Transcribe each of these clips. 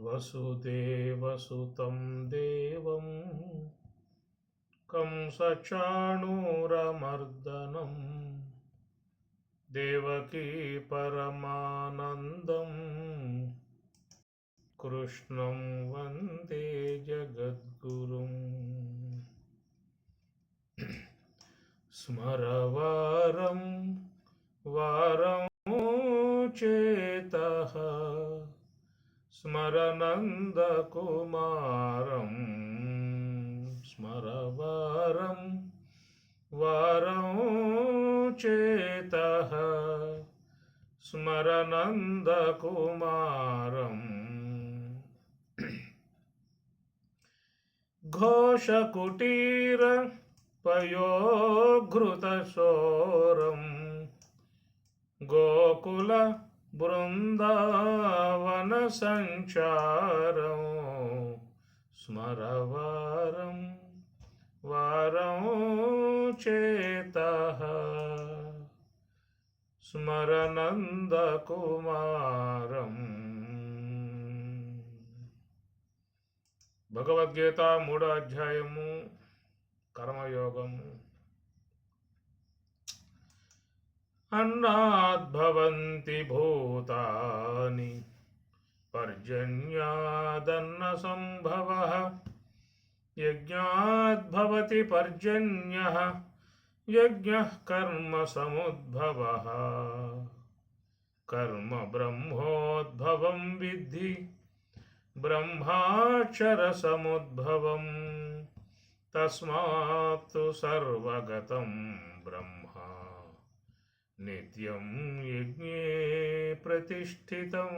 వసుదేవసుతం దేవం కంసచాణూరమర్దనం దేవకీ పరమానందం కృష్ణం వందే జగద్గురుం. స్మరవారం వారం చేతః స్మరనందకుమారం. స్మరవారం వారం చేతః స్మరనందకుమారం. ఘోషకుటీర పయోఘృతశోరం గోకుల బృందావన సంచారం. స్మరవారం వారం చేతః స్మరనందకుమారం. భగవద్గీత 3వ అధ్యాయము కర్మయోగము. అన్నాద్భవంతి భూతాని పర్జన్యాదన్న సంభవః యజ్ఞాద్భవతి పర్జన్యః యజ్ఞః కర్మ సముద్భవః. కర్మ బ్రహ్మోద్భవం విద్ధి బ్రహ్మాక్షర సముద్భవం. తస్మాత్తు సర్వగతం బ్రహ్మ నిత్యం యజ్ఞే ప్రతిష్ఠితం.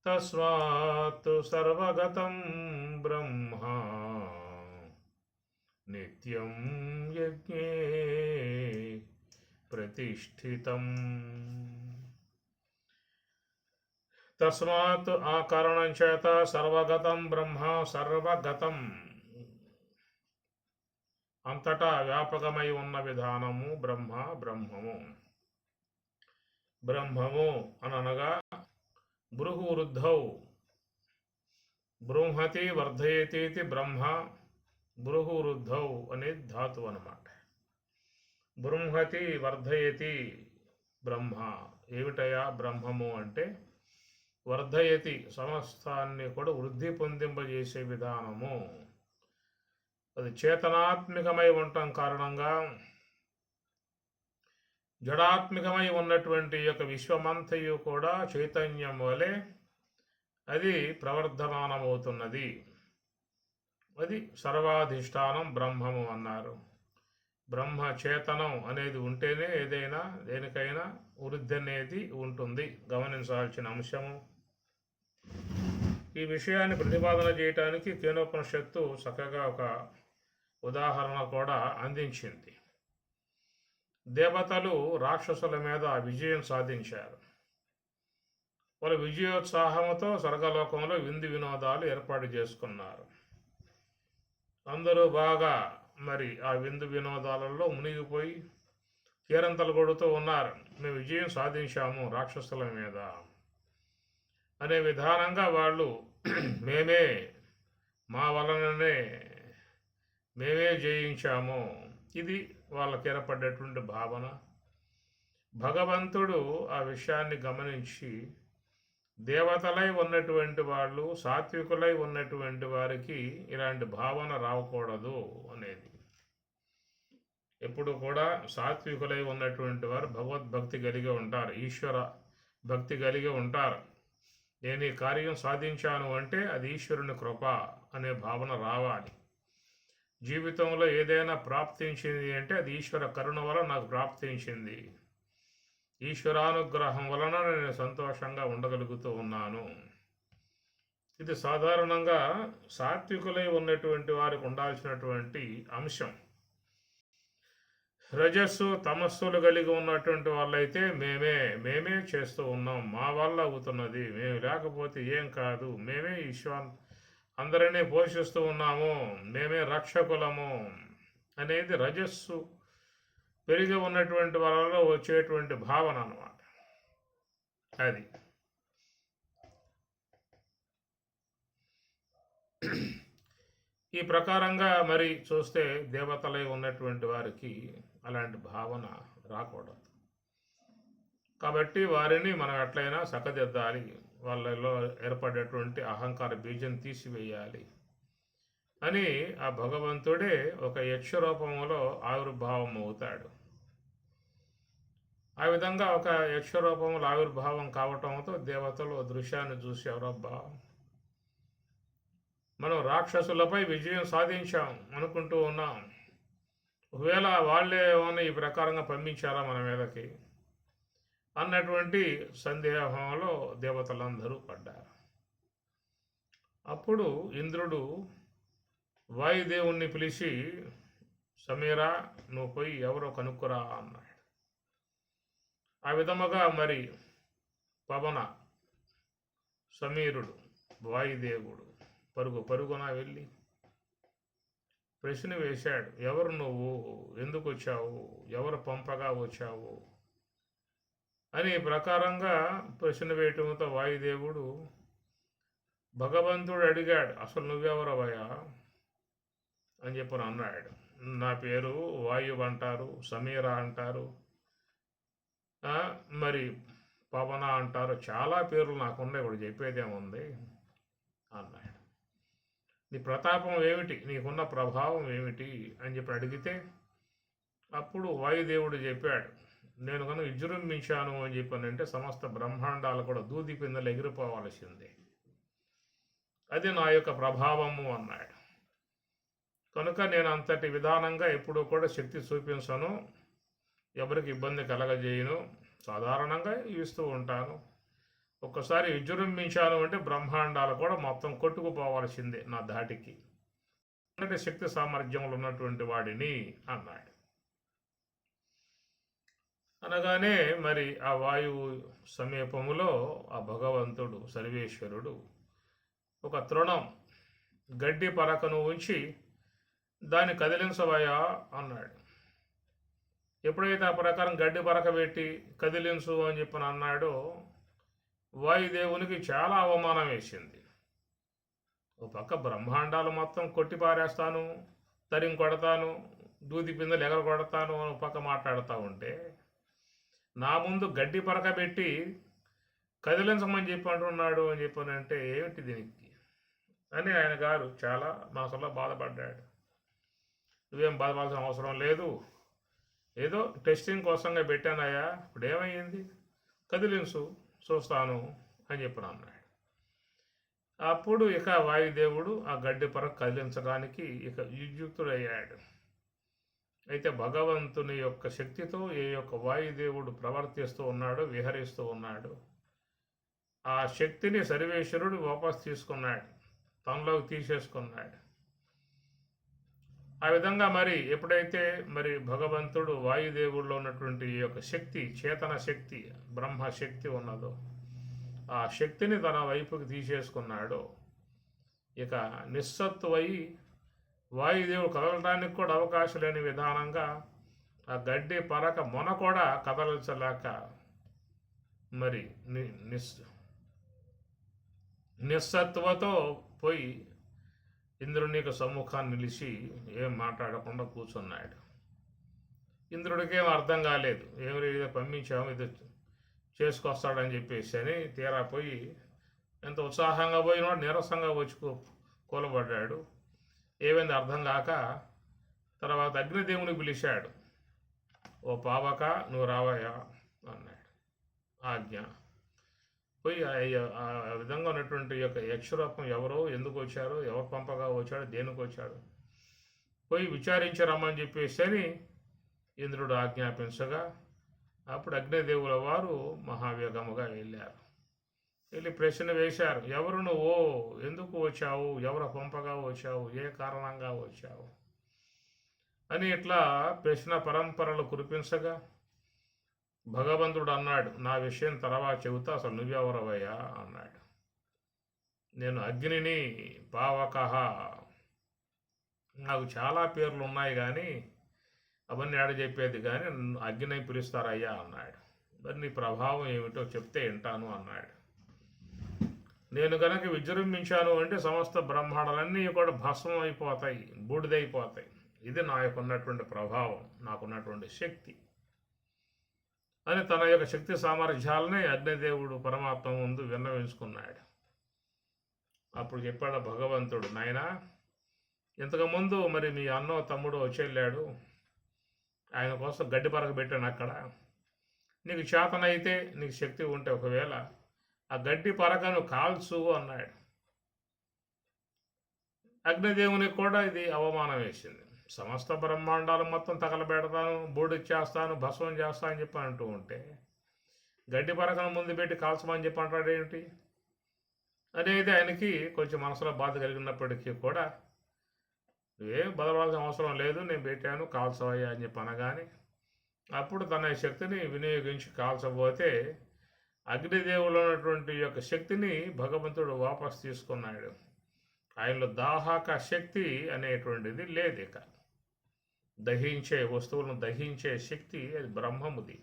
తస్మాత్తు సర్వగతం బ్రహ్మ నిత్యం యజ్ఞే ప్రతిష్ఠితం. తస్మాత్ ఆ కారణం చేత సర్వగతం బ్రహ్మ, సర్వగతం అంతటా వ్యాపకమై ఉన్న విధానము బ్రహ్మ, బ్రహ్మము. బ్రహ్మము అనగా బృహవృద్ధౌ బృంహతి వర్ధయతి బ్రహ్మ. బృహవృద్ధౌ అనేది ధాతువు అన్నమాట. బృంహతి వర్ధయతి బ్రహ్మ. ఏమిటయా బ్రహ్మము అంటే వర్ధయతి సమస్తాన్ని కూడా వృద్ధి పొందింపజేసే విధానము. అది చేతనాత్మికమై ఉండటం కారణంగా జడాత్మికమై ఉన్నటువంటి యొక్క విశ్వమంతయు కూడా చైతన్యం వలె అది ప్రవర్ధమానమవుతున్నది. అది సర్వాధిష్టానం బ్రహ్మము అన్నారు. బ్రహ్మ చేతనం అనేది ఉంటేనే ఏదైనా దేనికైనా వృద్ధి అనేది ఉంటుంది. గమనించాల్సిన అంశము. ఈ విషయాన్ని ప్రతిపాదన చేయటానికి కేనోపనిషత్తు చక్కగా ఒక ఉదాహరణ కూడా అందించింది. దేవతలు రాక్షసుల మీద విజయం సాధించారు. వాళ్ళ విజయోత్సాహంతో స్వర్గలోకంలో విందు వినోదాలు ఏర్పాటు చేసుకున్నారు. అందరూ బాగా మరి ఆ విందు వినోదాలలో మునిగిపోయి కేరంతలు కొడుతూ ఉన్నారు. మేము విజయం సాధించాము రాక్షసుల మీద అనే విధానంగా వాళ్ళు మా వలననే మేమే జయించాము. ఇది వాళ్ళకి ఏర్పడ్డటువంటి భావన. భగవంతుడు ఆ విషయాన్ని గమనించి దేవతలై ఉన్నటువంటి వాళ్ళు, సాత్వికులై ఉన్నటువంటి వారికి ఇలాంటి భావన రాకూడదు అనేది. ఎప్పుడు కూడా సాత్వికులై ఉన్నటువంటి వారు భగవద్భక్తి కలిగి ఉంటారు, ఈశ్వర భక్తి కలిగి ఉంటారు. నేను ఈ కార్యం సాధించాను అంటే అది ఈశ్వరుని కృప అనే భావన రావాలి. జీవితంలో ఏదైనా ప్రాప్తించింది అంటే అది ఈశ్వర కరుణ వల్ల నాకు ప్రాప్తించింది, ఈశ్వరానుగ్రహం వలన నేను సంతోషంగా ఉండగలుగుతూ ఉన్నాను. ఇది సాధారణంగా సాత్వికులై ఉన్నటువంటి వారికి ఉండాల్సినటువంటి అంశం. రజస్సు తమస్సులు కలిగి ఉన్నటువంటి వాళ్ళైతే మేమే చేస్తూ ఉన్నాం, మా వల్ల అవుతున్నది, మేము లేకపోతే ఏం కాదు, మేమే అందరినీ పోషిస్తూ ఉన్నాము, మేమే రక్షకులము అనేది రజస్సు పెరిగి ఉన్నటువంటి వాళ్ళలో వచ్చేటువంటి భావన అన్నమాట. అది ఈ ప్రకారంగా మరి చూస్తే దేవతలై ఉన్నటువంటి వారికి అలాంటి భావన రాకూడదు. కాబట్టి వారిని మనం ఎట్లయినా చక్కదిద్దాలి, వాళ్ళలో ఏర్పడేటువంటి అహంకార బీజం తీసివేయాలి అని ఆ భగవంతుడే ఒక యక్ష రూపంలో ఆవిర్భావం అవుతాడు. ఆ విధంగా ఒక యక్ష రూపంలో ఆవిర్భావం కావటంతో దేవతలు దృశ్యాన్ని చూసి ఎవరబ్బా మనం రాక్షసులపై విజయం సాధించాం అనుకుంటూ ఉన్నాం, ఒకవేళ వాళ్ళే ఏమైనా ఈ ప్రకారంగా పంపించారా మన మీదకి అన్నటువంటి సందేహంలో దేవతలందరూ పడ్డారు. అప్పుడు ఇంద్రుడు వాయుదేవుణ్ణి పిలిచి, సమీరా నువ్వు పోయి ఎవరో కనుక్కురా అన్నాడు. ఆ విధముగా మరి పవన సమీరుడు వాయుదేవుడు పరుగున వెళ్ళి ప్రశ్న వేశాడు, ఎవరు నువ్వు, ఎందుకు వచ్చావు, ఎవరు పంపగా వచ్చావు అని ప్రకారంగా ప్రశ్న వేయటంతో వాయుదేవుడు భగవంతుడు అడిగాడు, అసలు నువ్వెవరవయ్యా అని చెప్పని అన్నాడు. నా పేరు వాయువు అంటారు, సమీర అంటారు, మరి పవన అంటారు, చాలా పేర్లు నాకున్నాయి, ఇప్పుడు చెప్పేదేముంది అన్నాడు. నీ ప్రతాపం ఏమిటి, నీకున్న ప్రభావం ఏమిటి అని చెప్పి అడిగితే అప్పుడు వాయుదేవుడు చెప్పాడు, నేను కనుక విజృంభించాను అని చెప్పానంటే సమస్త బ్రహ్మాండాలు కూడా దూది పిందెలు ఎగిరిపోవాల్సిందే, అది నా యొక్క ప్రభావము అన్నాడు. కనుక నేను అంతటి విధానంగా ఎప్పుడూ కూడా శక్తి చూపించను, ఎవరికి ఇబ్బంది కలగజేయను, సాధారణంగా ఇస్తూ ఉంటాను. ఒక్కసారి విజృంభించాను అంటే బ్రహ్మాండాలు కూడా మొత్తం కొట్టుకుపోవాల్సిందే నా ధాటికి, అంటే శక్తి సామర్థ్యములు ఉన్నటువంటి వాడిని అన్నాడు. అనగానే మరి ఆ వాయువు సమీపములో ఆ భగవంతుడు సర్వేశ్వరుడు ఒక తృణం గడ్డి పరకను ఉంచి దాన్ని కదిలించవయ్యా అన్నాడు. ఎప్పుడైతే ఆ ప్రకారం గడ్డి పరక పెట్టి కదిలించు అని చెప్పని అన్నాడో వాయుదేవునికి చాలా అవమానం వేసింది. ఓ పక్క బ్రహ్మాండాలు మొత్తం కొట్టి పారేస్తాను, తరిం కొడతాను, దూది పిందెలు ఎగర కొడతాను అని పక్క మాట్లాడుతూ ఉంటే నా ముందు గడ్డి పరక పెట్టి కదిలించమని చెప్పి అంటున్నాడు అని చెప్పానంటే ఏమిటి దీనికి అని ఆయన గారు చాలా మనసులో బాధపడ్డాడు. నువ్వేం బాధపడాల్సిన అవసరం లేదు, ఏదో టెస్టింగ్ కోసంగా పెట్టానయ్యా, ఇప్పుడు ఏమైంది, కదిలించు చూస్తాను అని చెప్పిన అన్నాడు. అప్పుడు ఇక వాయుదేవుడు ఆ గడ్డి పరక కదిలించడానికి ఇక యుక్తుడయ్యాడు. అయితే భగవంతుని యొక్క శక్తితో ఏ యొక్క వాయుదేవుడు ప్రవర్తిస్తూ ఉన్నాడో, విహరిస్తూ ఉన్నాడు, ఆ శక్తిని సర్వేశ్వరుడు వాపస్ తీసుకున్నాడు, తనలోకి తీసేసుకున్నాడు. ఆ విధంగా మరి ఎప్పుడైతే మరి భగవంతుడు వాయుదేవుల్లో ఉన్నటువంటి ఈ యొక్క శక్తి, చేతన శక్తి, బ్రహ్మశక్తి ఉన్నదో ఆ శక్తిని తన వైపుకి తీసేసుకున్నాడో ఇక నిస్సత్తువై వాయుదేవుడు కదలడానికి కూడా అవకాశం లేని విధానంగా ఆ గడ్డి పరక మొన కూడా కదలించలేక మరి నిస్సత్వతో పోయి ఇంద్రునికి సమ్ముఖాన్ని నిలిచి ఏం మాట్లాడకుండా కూర్చున్నాడు. ఇంద్రుడికేం అర్థం కాలేదు, ఏమి ఇది పంపించాము, ఇది చేసుకొస్తాడని చెప్పేసి అని తీరా పోయి ఎంత ఉత్సాహంగా పోయినాడు, నీరసంగా వచ్చి కూలబడ్డాడు. ఏమైంది అర్థం కాక తర్వాత అగ్నిదేవుని పిలిచాడు, ఓ పావక నువ్వు రావయ్యా అన్నాడు. ఆజ్ఞ. పోయి ఆ విధంగా ఉన్నటువంటి యొక్క యక్షరూపం ఎవరో, ఎందుకు వచ్చారో, ఎవరు పంపగా వచ్చాడో, దేనికి వచ్చాడు పోయి విచారించి రమ్మని చెప్పేసి అని ఇంద్రుడు ఆజ్ఞాపించగా అప్పుడు అగ్నిదేవుల వారు మహావేగముగా వెళ్ళారు. వెళ్ళి ప్రశ్న వేశారు, ఎవరు నువ్వు, ఎందుకు వచ్చావు, ఎవరు పంపగా వచ్చావు, ఏ కారణంగా వచ్చావు అని ఇట్లా ప్రశ్న పరంపరలు కురిపించగా భగవంతుడు అన్నాడు, నా విషయం తర్వాత చెబుతా, అసలు నువ్వెవరవయ్యా అన్నాడు. నేను అగ్నిని, పావకహ, నాకు చాలా పేర్లు ఉన్నాయి కానీ అవన్నీ ఆడ చెప్పేది కానీ అగ్ని పిలుస్తారయ్యా అన్నాడు. మరి నీ ప్రభావం ఏమిటో చెప్తే వింటాను అన్నాడు. నేను కనుక విజృంభించాను అంటే సమస్త బ్రహ్మాండాలన్నీ కూడా భస్మం అయిపోతాయి, బూడిదైపోతాయి. ఇది నా యొక్క ఉన్నటువంటి ప్రభావం, నాకున్నటువంటి శక్తి అని తన యొక్క శక్తి సామర్థ్యాలనే అగ్నిదేవుడు పరమాత్మ ముందు విన్నవించుకున్నాడు. అప్పుడు చెప్పాడు భగవంతుడు, నాయనా, ఇంతకుముందు మరి మీ అన్నో తమ్ముడు వచ్చేళ్ళాడు, ఆయన కోసం గడ్డి పరక పెట్టాను అక్కడ. నీకు చేతనైతే, నీకు శక్తి ఉంటే ఒకవేళ ఆ గడ్డి పరకను కాల్చు అన్నాడు. అగ్నిదేవునికి కూడా ఇది అవమానం వేసింది. సమస్త బ్రహ్మాండాలు మొత్తం తగలబెడతాను, బూడిచ్చేస్తాను, భస్మం చేస్తాను అని చెప్పి అంటూ ఉంటే గడ్డి పరకను ముందు పెట్టి కాల్చమని చెప్పి అంటాడు ఏమిటి అనేది ఆయనకి కొంచెం మనసులో బాధ కలిగినప్పటికీ కూడా ఏం బదలవాల్సిన అవసరం లేదు, నేను పెట్టాను, కాల్చవయ్యా అని చెప్పి అనగానే అప్పుడు తన శక్తిని వినియోగించి కాల్చబోతే అగ్నిదేవులో ఉన్నటువంటి యొక్క శక్తిని భగవంతుడు వాపసు తీసుకున్నాడు. ఆయనలో దాహక శక్తి అనేటువంటిది లేదు. ఇక దహించే వస్తువులను దహించే శక్తి అది బ్రహ్మముది.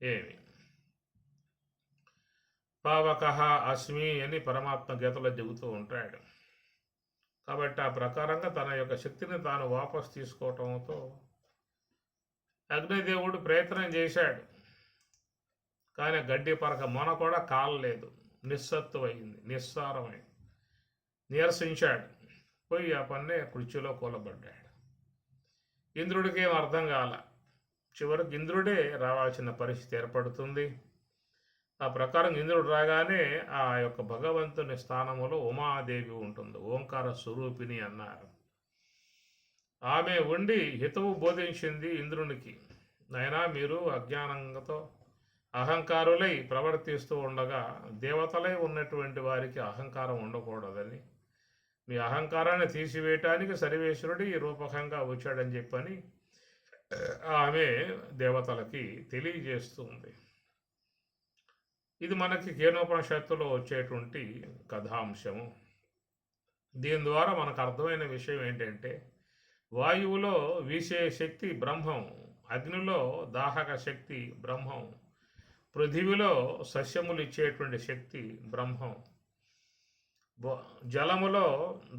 ఏమి పావకః అస్మి అని పరమాత్మ గీతలో చెబుతూ ఉంటాడు. కాబట్టి ఆ ప్రకారంగా తన యొక్క శక్తిని తాను వాపసు తీసుకోవటంతో అగ్నిదేవుడు ప్రయత్నం చేశాడు, కానీ గడ్డి పరక మొన కూడా కాలలేదు, నిస్సత్తువైంది, నిస్సారమైంది, నీరసించాడు. పోయి ఆ పన్నే కుర్చీలో కూలబడ్డాడు. ఇంద్రుడికి ఏం అర్థం కాల. చివరికి ఇంద్రుడే రావాల్సిన పరిస్థితి ఏర్పడుతుంది. ఆ ప్రకారం ఇంద్రుడు రాగానే ఆ యొక్క భగవంతుని స్థానంలో ఉమాదేవి ఉంటుంది, ఓంకార స్వరూపిణి అన్నారు. ఆమె ఉండి హితవు బోధించింది ఇంద్రునికి, నాయనా, మీరు అజ్ఞానంతో అహంకారులై ప్రవర్తిస్తూ ఉండగా దేవతలై ఉన్నటువంటి వారికి అహంకారం ఉండకూడదని, మీ అహంకారాన్ని తీసివేయటానికి సర్వేశ్వరుడు ఈ రూపకంగా వచ్చాడని చెప్పని ఆమె దేవతలకి తెలియజేస్తుంది. ఇది మనకి కేనోపనిషత్తులో వచ్చేటువంటి కథాంశము. దీని ద్వారా మనకు అర్థమైన విషయం ఏంటంటే, వాయువులో వీసే శక్తి బ్రహ్మం, అగ్నిలో దాహక శక్తి బ్రహ్మం, పృథివిలో సస్యములు ఇచ్చేటువంటి శక్తి బ్రహ్మం, జలములో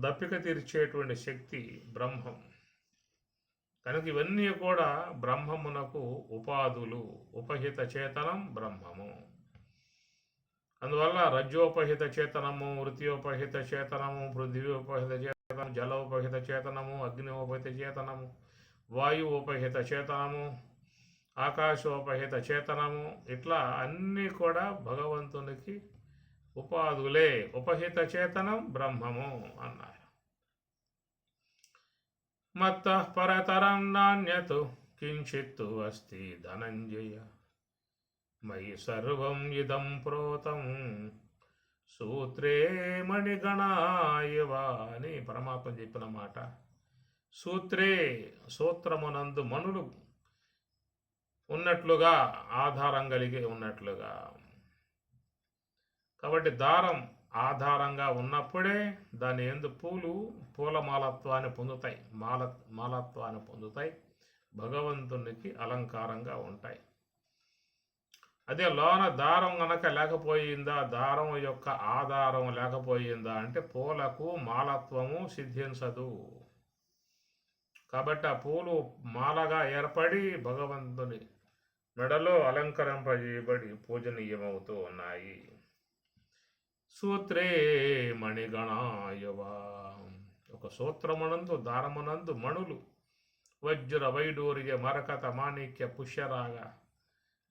దప్పిక తీర్చేటువంటి శక్తి బ్రహ్మం. కనుక ఇవన్నీ కూడా బ్రహ్మమునకు ఉపాధులు. ఉపహిత చేతనం బ్రహ్మము. అందువల్ల రజ్జోపహిత చేతనము, వృత్యోపహిత చేతనము, పృథివీపహిత చేతనము, జలోపహిత చేతనము, అగ్నిోపహిత చేతనము, వాయువుపహిత చేతనము, ఆకాశోపహిత చేతనము, ఇట్లా అన్నీ కూడా భగవంతునికి ఉపాధులే. ఉపహిత చేతనం బ్రహ్మము అన్నారు. మత్తః పరతరం నాన్యత్ కించిత్తు అస్తి ధనంజయ, మయి సర్వం ఇదం ప్రోతం సూత్రే మణిగణాయవ అని పరమాత్మ చెప్పిన మాట. సూత్రే, సూత్రమునందు మణులు ఉన్నట్లుగా, ఆధారం కలిగి ఉన్నట్లుగా. కాబట్టి దారం ఆధారంగా ఉన్నప్పుడే దాని యందు పూలమాలత్వాన్ని పొందుతాయి, మాలత్వాన్ని పొందుతాయి, భగవంతునికి అలంకారంగా ఉంటాయి. అదే లోన దారం గనక లేకపోయిందా, దారం యొక్క ఆధారం లేకపోయిందా అంటే పూలకు మాలత్వము సిద్ధించదు. కాబట్టి ఆ పూలు మాలగా ఏర్పడి భగవంతుని మెడలో అలంకరింపజేయబడి పూజనీయమవుతూ ఉన్నాయి. సూత్రే మణిగణాయవా, ఒక సూత్రమునందు దారమునందు మణులు వజ్ర వైడూర్య మరకత మాణిక్య పుష్యరాగ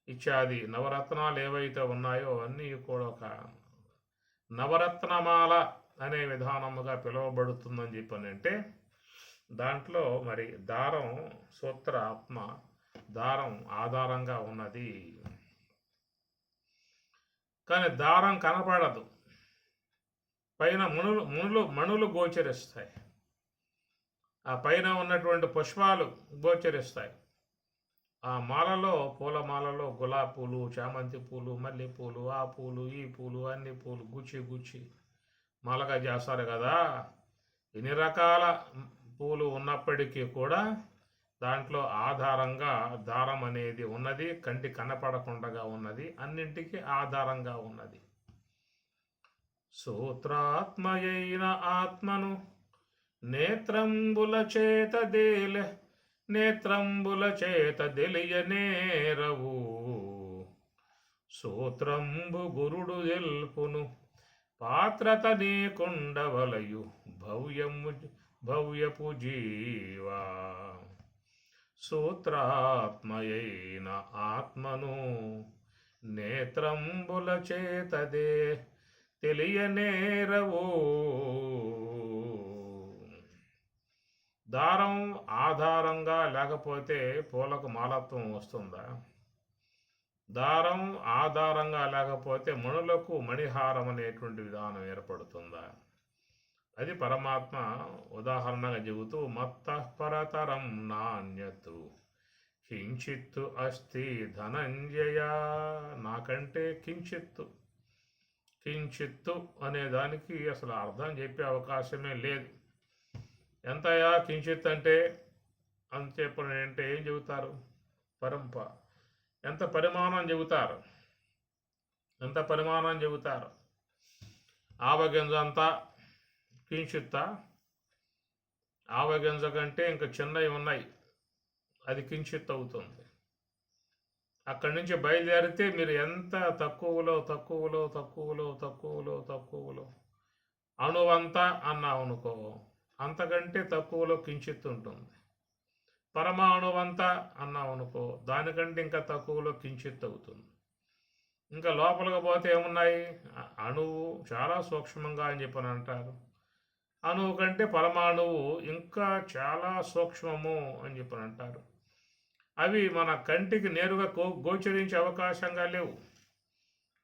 ఇత్యాది నవరత్నాలు ఏవైతే ఉన్నాయో అన్నీ కూడా ఒక నవరత్నమాల అనే విధానముగా పిలువబడుతుందని చెప్పనంటే, దాంట్లో మరి దారం సూత్ర ఆత్మ, దారం ఆధారంగా ఉన్నది. కానీ దారం కనపడదు, పైన మణులు గోచరిస్తాయి, ఆ పైన ఉన్నటువంటి పుష్పాలు గోచరిస్తాయి. ఆ మాలలో, పూలమాలలో గులాబీ పూలు, చామంతి పూలు, మల్లెపూలు, ఆ పూలు, ఈ పూలు, అన్ని పూలు గుచ్చి మాలగా చేస్తారు కదా. ఎన్ని రకాల పూలు ఉన్నప్పటికీ కూడా దాంట్లో ఆధారంగా దారం అనేది ఉన్నది, కంటి కనపడకుండా ఉన్నది, అన్నింటికి ఆధారంగా ఉన్నది. సూత్రాత్మయైన ఆత్మను నేత్రంబుల చేత తెలియనేరవు. సూత్రంబు గురుడు తెల్పును పాత్రత నీకుండవలయు భవ్యపు జీవా. సూత్రాత్మయైన ఆత్మను నేత్రంబుల చేతదే తెలియనేరవు. దారం ఆధారంగా లేకపోతే పూలకు మాలత్వం వస్తుందా? దారం ఆధారంగా లేకపోతే మణులకు మణిహారం అనేటువంటి విధానం ఏర్పడుతుందా? అది పరమాత్మ ఉదాహరణగా చెబుతూ మత్తఃపరతరం నాణ్యతు కించిత్తు అస్తి ధనంజయ. నాకంటే కించిత్తు అనే దానికి అసలు అర్థం చెప్పే అవకాశమే లేదు. ఎంతయా కించిత్ అంటే అని చెప్పంటే ఏం చెబుతారు? ఎంత పరిమాణం చెబుతారు? ఆవగింజ అంతా కించిత్తా? ఆవగింజ కంటే ఇంకా చిన్నవి ఉన్నాయి, అది కించిత్ అవుతుంది. అక్కడి నుంచి బయలుదేరితే మీరు ఎంత తక్కువలో అణువంతా అన్నావు అనుకో, అంతకంటే తక్కువలో కించిత్ ఉంటుంది. పరమాణువంతా అన్నావు అనుకో, దానికంటే ఇంకా తక్కువలో కించిత్ అవుతుంది. ఇంకా లోపలికి పోతే ఏమున్నాయి? అణువు చాలా సూక్ష్మంగా అని చెప్పని అంటారు. అణువు కంటే పరమాణువు ఇంకా చాలా సూక్ష్మము అని చెప్పని అంటారు. అవి మన కంటికి నేరుగా గోచరించే అవకాశంగా లేవు.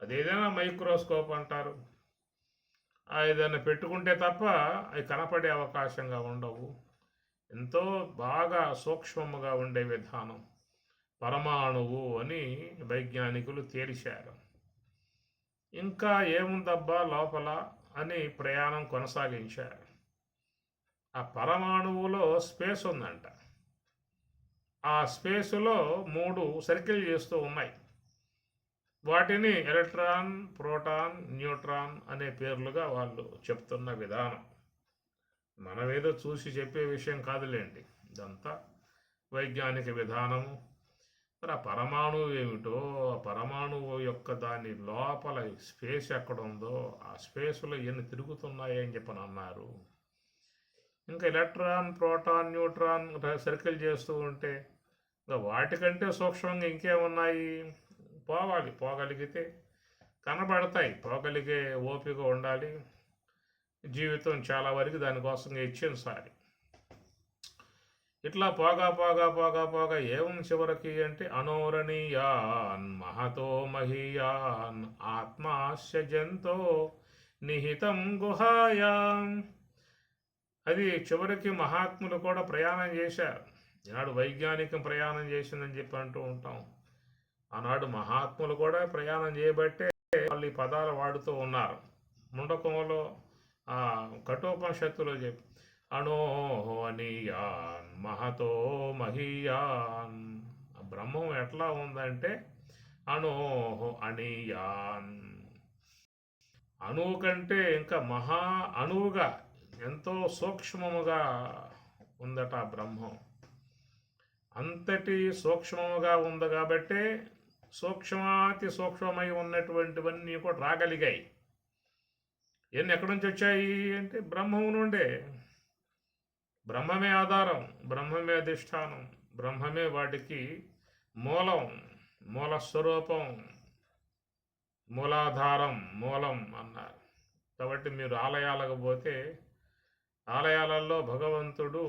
అదేదైనా మైక్రోస్కోప్ అంటారు, ఏదైనా పెట్టుకుంటే తప్ప అవి కనపడే అవకాశంగా ఉండవు. ఎంతో బాగా సూక్ష్మముగా ఉండే విధానం పరమాణువు అని వైజ్ఞానికులు తేల్చారు. ఇంకా ఏముందబ్బా లోపల అని ప్రయాణం కొనసాగించారు. ఆ పరమాణువులో స్పేస్ ఉందంట. ఆ స్పేసులో 3 సర్కిల్ చేస్తూ ఉన్నాయి. వాటిని ఎలక్ట్రాన్, ప్రోటాన్, న్యూట్రాన్ అనే పేర్లుగా వాళ్ళు చెప్తున్న విధానం. మనమేదో చూసి చెప్పే విషయం కాదులేండి, ఇదంతా వైజ్ఞానిక విధానము. మరి ఆ పరమాణువు ఏమిటో, ఆ పరమాణువు యొక్క దాని లోపల స్పేస్ ఎక్కడ ఉందో, ఆ స్పేస్లో ఎన్ని తిరుగుతున్నాయి అని చెప్పని అన్నారు. ఇంకా ఎలక్ట్రాన్, ప్రోటాన్, న్యూట్రాన్ సర్కిల్ చేస్తూ ఉంటే ఇంకా వాటికంటే సూక్ష్మంగా ఇంకేమున్నాయి? పోగలిగితే కనబడతాయి. పోగలిగే ఓపిక ఉండాలి. జీవితం చాలా వరకు దానికోసం ఇచ్చింసాలి. ఇట్లా పోగా ఏముంది చివరికి అంటే అనోరణీయాన్ మహతో మహీయాన్ ఆత్మాస్య జంతో నిహితం గుహాయాం. అది చివరికి మహాత్ములు కూడా ప్రయాణం చేశారు. ఈనాడు వైజ్ఞానికం ప్రయాణం చేసిందని చెప్పి అంటూ ఉంటాం. ఆనాడు మహాత్ములు కూడా ప్రయాణం చేయబట్టే వాళ్ళు ఈ పదాలు వాడుతూ ఉన్నారు. ముండకంలో కఠోపనిషత్తులో చెప్పి అనోహనీయాన్ మహతో మహీయాన్. బ్రహ్మం ఎట్లా ఉందంటే అనోహో అనీయాన్, అణువు కంటే ఇంకా మహా అణువుగా ఎంతో సూక్ష్మముగా ఉందట ఆ బ్రహ్మం. అంతటి సూక్ష్మముగా ఉంది కాబట్టే సూక్ష్మాతి సూక్ష్మమై ఉన్నటువంటివన్నీ కూడా రాగలిగాయి. ఎన్ని ఎక్కడి నుంచి వచ్చాయి అంటే బ్రహ్మము నుండే. బ్రహ్మమే ఆధారం, బ్రహ్మమే అధిష్టానం, బ్రహ్మమే వాటికి మూలస్వరూపం, మూలాధారం, మూలం అన్నారు. కాబట్టి మీరు ఆలయాలకు పోతే ఆలయాలలో భగవంతుడు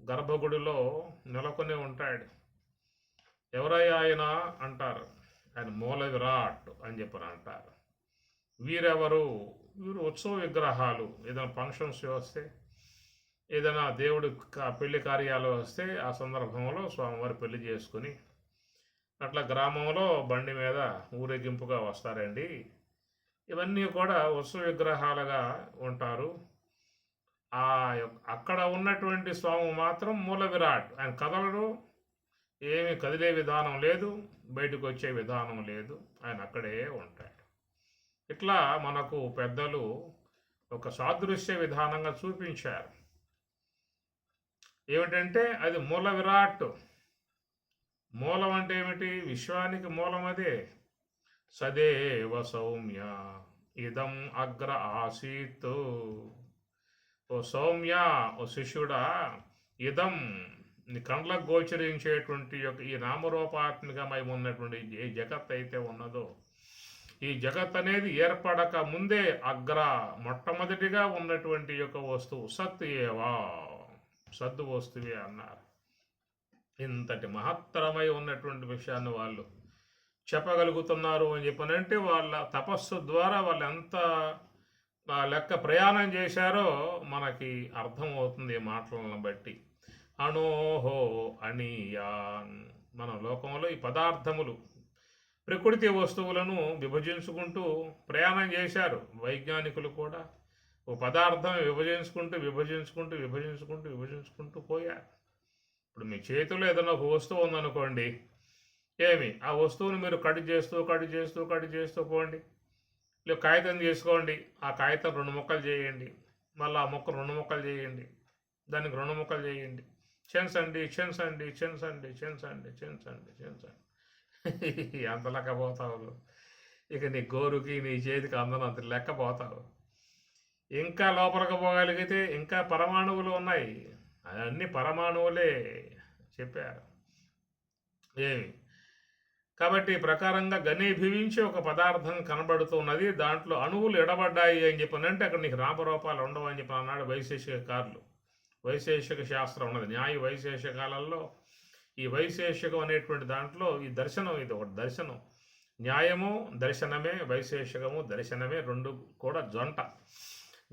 గర్భగుడిలో నెలకొని ఉంటాడు. ఎవరయ్యా ఆయన అంటారు, ఆయన మూల విరాట్ అని చెప్పని అంటారు. వీరెవరు? వీరు ఉత్సవ విగ్రహాలు. ఏదైనా ఫంక్షన్స్ వస్తే, ఏదైనా దేవుడి పెళ్లి కార్యాలు వస్తే ఆ సందర్భంలో స్వామివారి పెళ్లి చేసుకుని అట్లా గ్రామంలో బండి మీద ఊరేగింపుగా వస్తారండి. ఇవన్నీ కూడా ఉత్సవ విగ్రహాలుగా ఉంటారు. అక్కడ ఉన్నటువంటి స్వామి మాత్రం మూల విరాట్. ఆయన కదలడు, ఏమి కదిలే విధానం లేదు, బయటకు వచ్చే విధానం లేదు, ఆయన అక్కడే ఉంటాడు. ఇట్లా మనకు పెద్దలు ఒక సాదృశ్య విధానంగా చూపించారు. ఏమిటంటే అది మూల విరాట్. మూలం అంటే ఏమిటి? విశ్వానికి మూలం అదే. సదేవ సౌమ్య ఇదం అగ్ర ఆసీత్. ఓ సౌమ్య, ఓ శిష్యుడా, ఇదం నీ కండ్లకు గోచరించేటువంటి యొక్క ఈ నామరూపాత్మకమై ఉన్నటువంటి ఏ జగత్ అయితే ఉన్నదో, ఈ జగత్ అనేది ఏర్పడక ముందే అగ్ర మొట్టమొదటిగా ఉన్నటువంటి యొక్క వస్తువు సత్ ఏవా, సద్దు వస్తువే అన్నారు. ఇంతటి మహత్తరమై ఉన్నటువంటి విషయాన్ని వాళ్ళు చెప్పగలుగుతున్నారు అని చెప్పనంటే వాళ్ళ తపస్సు ద్వారా వాళ్ళు ఎంత లెక్క ప్రయాణం చేశారో మనకి అర్థమవుతుంది ఈ మాటలను బట్టి. అణోహో అణీయాన్. మన లోకంలో ఈ పదార్థములు ప్రకృతి వస్తువులను విభజించుకుంటూ ప్రయాణం చేశారు వైజ్ఞానికులు కూడా. ఓ పదార్థం విభజించుకుంటూ పోయారు. ఇప్పుడు మీ చేతిలో ఏదైనా ఒక వస్తువు ఉందనుకోండి, ఆ వస్తువును మీరు కట్ చేస్తూ పోండి. లేదు కాగితం తీసుకోండి, ఆ కాగితం 2 ముక్కలు చేయండి, మళ్ళీ ఆ ముక్క 2 ముక్కలు చేయండి, దానికి 2 ముక్కలు చేయండి, చెంచండి. అంత లెక్క పోతావు. ఇక నీ గోరుకి నీ చేతికి అందనంత లెక్క పోతావు. ఇంకా లోపలికి పోగలిగితే ఇంకా పరమాణువులు ఉన్నాయి. అన్నీ పరమాణువులే చెప్పారు. కాబట్టి ఈ ప్రకారంగా ఘనీభవించి ఒక పదార్థం కనబడుతున్నది, దాంట్లో అణువులు ఎడబడ్డాయి అని చెప్పనంటే అక్కడ నీకు నామరూపాలు ఉండవు అని చెప్పి అన్నాడు వైశేషికకారులు. వైశేషిక శాస్త్రం ఉన్నది. న్యాయ వైశేషికాలలో ఈ వైశేషికం అనేటువంటి దాంట్లో ఈ దర్శనం, ఇది ఒక దర్శనం. న్యాయము దర్శనమే, వైశేషికము దర్శనమే, 2 కూడా జంట.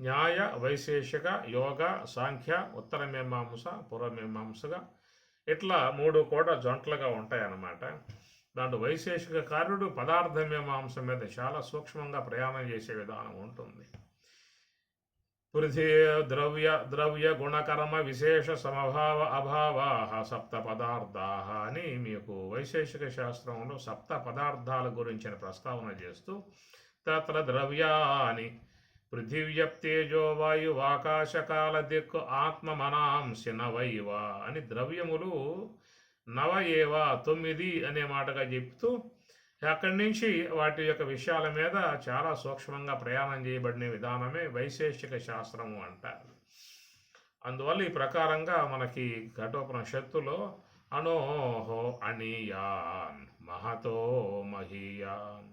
న్యాయ వైశేషిక, యోగ, సాంఖ్య, ఉత్తర మీమాంస, పూర్వమీమాంసగా ఇట్లా 3 కూడా జంటలుగా ఉంటాయన్నమాట. దాంట్లో వైశేషిక కారుడు పదార్థ మీమాంస మీద చాలా సూక్ష్మంగా ప్రయాణం చేసే విధానం ఉంటుంది. పృథ్వీ ద్రవ్య గుణకర్మ విశేష సమభావ అభావా సప్త పదార్థా అని మీకు వైశేషిక శాస్త్రంలో సప్త పదార్థాల గురించిన ప్రస్తావన చేస్తూ తత్ర ద్రవ్యాని పృథివ్యప్తేజో వాయు ఆకాశకాల దిక్కు ఆత్మ మనాంసి నవైవ అని ద్రవ్యములు నవ ఏవ 9 అనే మాటగా చెప్తూ అక్కడి నుంచి వాటి యొక్క విషయాల మీద చాలా సూక్ష్మంగా ప్రయాణం చేయబడిన విధానమే వైశేషిక శాస్త్రము అంటారు. అందువల్ల ఈ ప్రకారంగా మనకి ఘటోపనిషత్తులో అణోహో అణీయాన్ మహతో మహీయాన్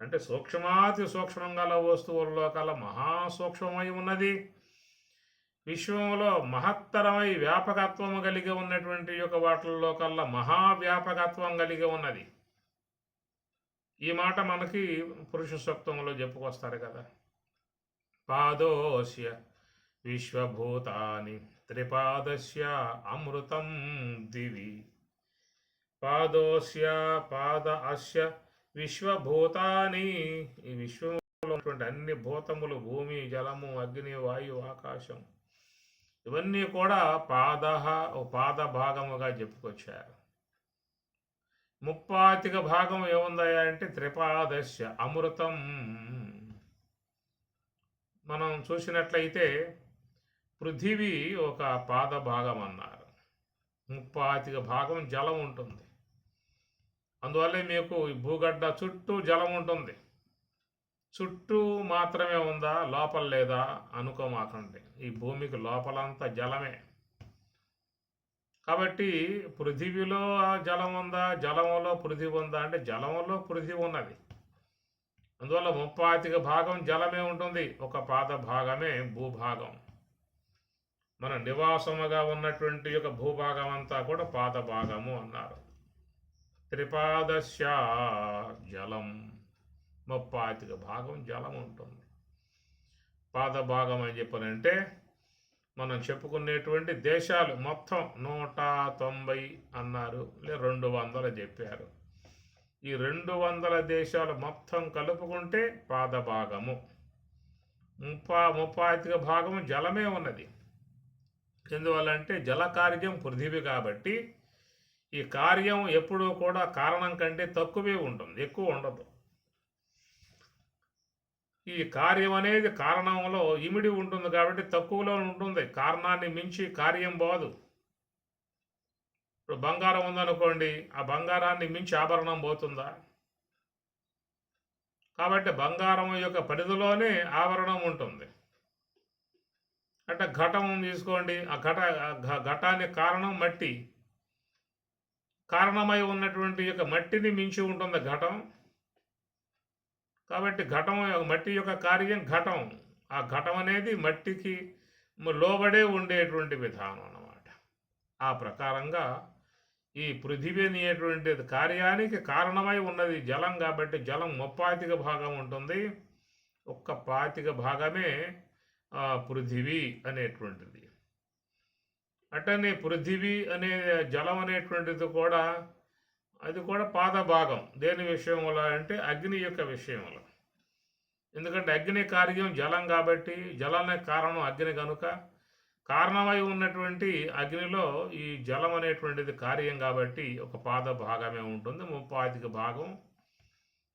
అంటే సూక్ష్మాతి సూక్ష్మంగా వస్తువుల్లో కల మహాసూక్ష్మమై ఉన్నది. విశ్వంలో మహత్తరమై వ్యాపకత్వము కలిగి ఉన్నటువంటి యొక్క వాటిల్లో కల్లా మహావ్యాపకత్వం కలిగి ఉన్నది. ఈ మాట మనకి పురుష సూక్తంలో చెప్పుకొస్తారు కదా. పాదోస్య విశ్వభూతాని త్రిపాదస్య అమృతం దివి. పాదోస్య పాద అస్య విశ్వభూతాని. ఈ విశ్వంలో ఉన్నటువంటి అన్ని భూతములు, భూమి, జలము, అగ్ని, వాయు, ఆకాశం, ఇవన్నీ కూడా పాద భాగముగా చెప్పుకొచ్చారు. ముప్పాతిక భాగం ఏముందయా అంటే త్రిపాదస్య అమృతం. మనం చూసినట్లయితే పృథివీ ఒక పాద భాగం అన్నారు. ముప్పాతిక భాగం జలం ఉంటుంది. అందువల్లే మీకు ఈ భూగడ్డ చుట్టూ జలం ఉంటుంది. చుట్టూ మాత్రమే ఉందా, లోపల లేదా అనుకోమాకండి. ఈ భూమికి లోపలంతా జలమే. కాబట్టి పృథివీలో జలం ఉందా, జలములో పృథివీ ఉందా అంటే జలములో పృథివీ ఉన్నది. అందువల్ల ముప్పాతిక భాగం జలమే ఉంటుంది, ఒక పాద భాగమే భూభాగం. మన నివాసముగా ఉన్నటువంటి యొక్క భూభాగం అంతా కూడా పాద భాగము అన్నారు. త్రిపాదస్య జలం, ముప్పాతిక భాగం జలం ఉంటుంది. పాద భాగం అని చెప్పనంటే మనం చెప్పుకునేటువంటి దేశాలు మొత్తం 190 అన్నారు, 200 చెప్పారు. ఈ 200 దేశాలు మొత్తం కలుపుకుంటే పాద భాగము. ముప్పాతిక భాగము జలమే ఉన్నది. ఎందువల్లంటే జల కార్యం పృథివీ కాబట్టి ఈ కార్యం ఎప్పుడూ కూడా కారణం కంటే తక్కువే ఉంటుంది, ఎక్కువ ఉండదు. ఈ కార్యం అనేది కారణంలో ఇమిడి ఉంటుంది కాబట్టి తక్కువలో ఉంటుంది. కారణాన్ని మించి కార్యం పోదు. ఇప్పుడు బంగారం ఉందనుకోండి, ఆ బంగారాన్ని మించి ఆభరణం పోతుందా? కాబట్టి బంగారం యొక్క పరిధిలోనే ఆభరణం ఉంటుంది. అంటే ఘటం తీసుకోండి, ఆ ఘటానికి కారణం మట్టి. కారణమై ఉన్నటువంటి యొక్క మట్టిని మించి ఉంటుంది ఘటం. కాబట్టి మట్టి యొక్క కార్యం ఘటం. ఆ ఘటం అనేది మట్టికి లోబడే ఉండేటువంటి విధానం అన్నమాట. ఆ ప్రకారంగా ఈ పృథివీ అనేటువంటిది కార్యానికి కారణమై ఉన్నది జలం కాబట్టి జలం 30 భాగం ఉంటుంది. ఒక్క 25 భాగమే పృథివీ అనేటువంటిది. అట్టనే పృథివీ అనే జలం అనేటువంటిది కూడా అది కూడా పాదభాగం. దేని విషయంలో అంటే అగ్ని యొక్క విషయంలో. ఎందుకంటే అగ్ని కార్యం జలం కాబట్టి జలానికి కారణం అగ్ని కనుక కారణమై ఉన్నటువంటి అగ్నిలో ఈ జలం అనేటువంటిది కార్యం కాబట్టి ఒక పాద భాగమే ఉంటుంది. 35 భాగం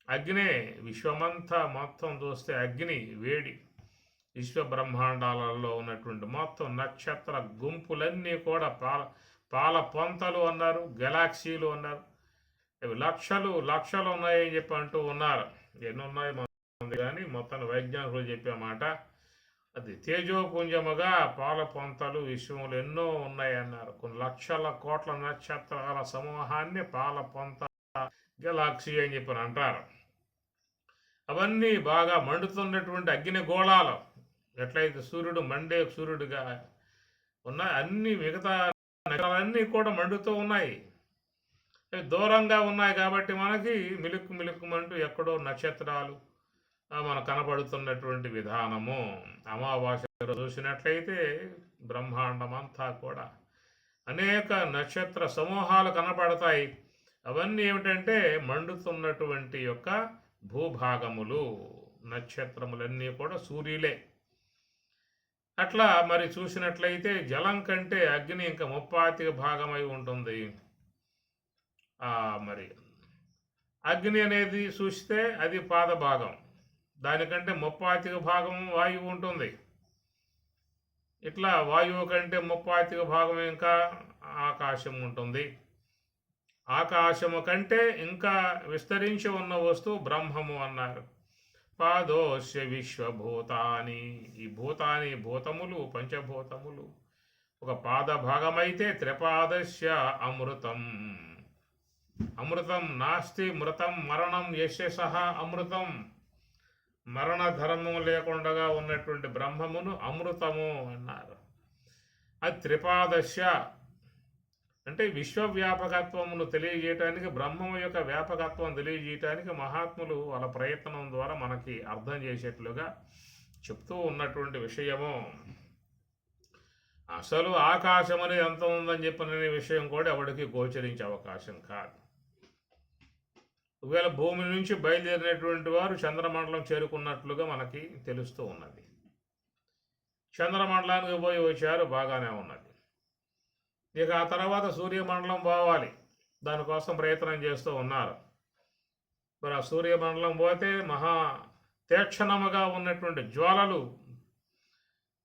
అగ్నే. విశ్వమంతా మొత్తం చూస్తే అగ్ని వేడి. విశ్వ బ్రహ్మాండాలలో ఉన్నటువంటి మొత్తం నక్షత్ర గుంపులన్నీ కూడా పాల పొంతలు అన్నారు, గెలాక్సీలు అన్నారు. అవి లక్షలు ఉన్నాయని చెప్పి అంటూ ఉన్నారు. ఎన్ని ఉన్నాయి కానీ మొత్తాన్ని వైజ్ఞానికులు చెప్పే మాట అది తేజోపుంజముగా పాల పొంతలు విశ్వములు ఎన్నో ఉన్నాయన్నారు. కొన్ని లక్షల కోట్ల నక్షత్రాల సమూహాన్ని పాల పొంత గెలాక్సీ అని చెప్పి అంటారు. అవన్నీ బాగా మండుతున్నటువంటి అగ్ని గోళాలు. ఎట్లయితే సూర్యుడు మండే సూర్యుడిగా ఉన్నాయి, అన్ని మిగతా నక్షత్రాలన్నీ కూడా మండుతూ ఉన్నాయి. దూరంగా ఉన్నాయి కాబట్టి మనకి మిలుక్కుమంటూ ఎక్కడో నక్షత్రాలు మనకు కనపడుతున్నటువంటి విధానము. అమావాస్య చూసినట్లయితే బ్రహ్మాండం అంతా కూడా అనేక నక్షత్ర సమూహాలు కనపడతాయి. అవన్నీ ఏమిటంటే మండుతున్నటువంటి యొక్క భూభాగములు. నక్షత్రములన్నీ కూడా సూర్యులే. అట్లా మరి చూసినట్లయితే జలం కంటే అగ్ని ఇంకా 35 భాగమై ఉంటుంది. మరి అగ్ని అనేది చూస్తే అది పాదభాగం. దానికంటే 35 భాగం వాయువు ఉంటుంది. ఇట్లా వాయువు కంటే 35 భాగం ఇంకా ఆకాశం ఉంటుంది. ఆకాశము కంటే ఇంకా విస్తరించి ఉన్న వస్తువు బ్రహ్మము అన్నారు. పాదోస్య విశ్వభూతాని. ఈ భూతములు పంచభూతములు ఒక పాద భాగమైతే త్రిపాదస్య అమృతం. అమృతం నాస్తి మృతం మరణం యస్య సహా అమృతం. మరణ ధర్మం లేకుండా ఉన్నటువంటి బ్రహ్మమును అమృతము అన్నారు. అది త్రిపాదస్య అంటే విశ్వవ్యాపకత్వమును తెలియజేయటానికి, బ్రహ్మము యొక్క వ్యాపకత్వం తెలియజేయటానికి మహాత్ములు వాళ్ళ ప్రయత్నం ద్వారా మనకి అర్థం చేసేట్లుగా చెప్తూ ఉన్నటువంటి విషయము. అసలు ఆకాశం అనేది ఎంత ఉందని చెప్పిన విషయం కూడా ఎవరికి గోచరించే అవకాశం కాదు. ఒకవేళ భూమి నుంచి బయలుదేరినటువంటి వారు చంద్రమండలం చేరుకున్నట్లుగా మనకి తెలుస్తూ ఉన్నది. చంద్రమండలానికి పోయి వచ్చారు, బాగానే ఉన్నది. ఇక ఆ తర్వాత సూర్యమండలం పోవాలి, దానికోసం ప్రయత్నం చేస్తూ ఉన్నారు. మరి ఆ సూర్యమండలం పోతే మహా తీక్షణముగా ఉన్నటువంటి జ్వాలలు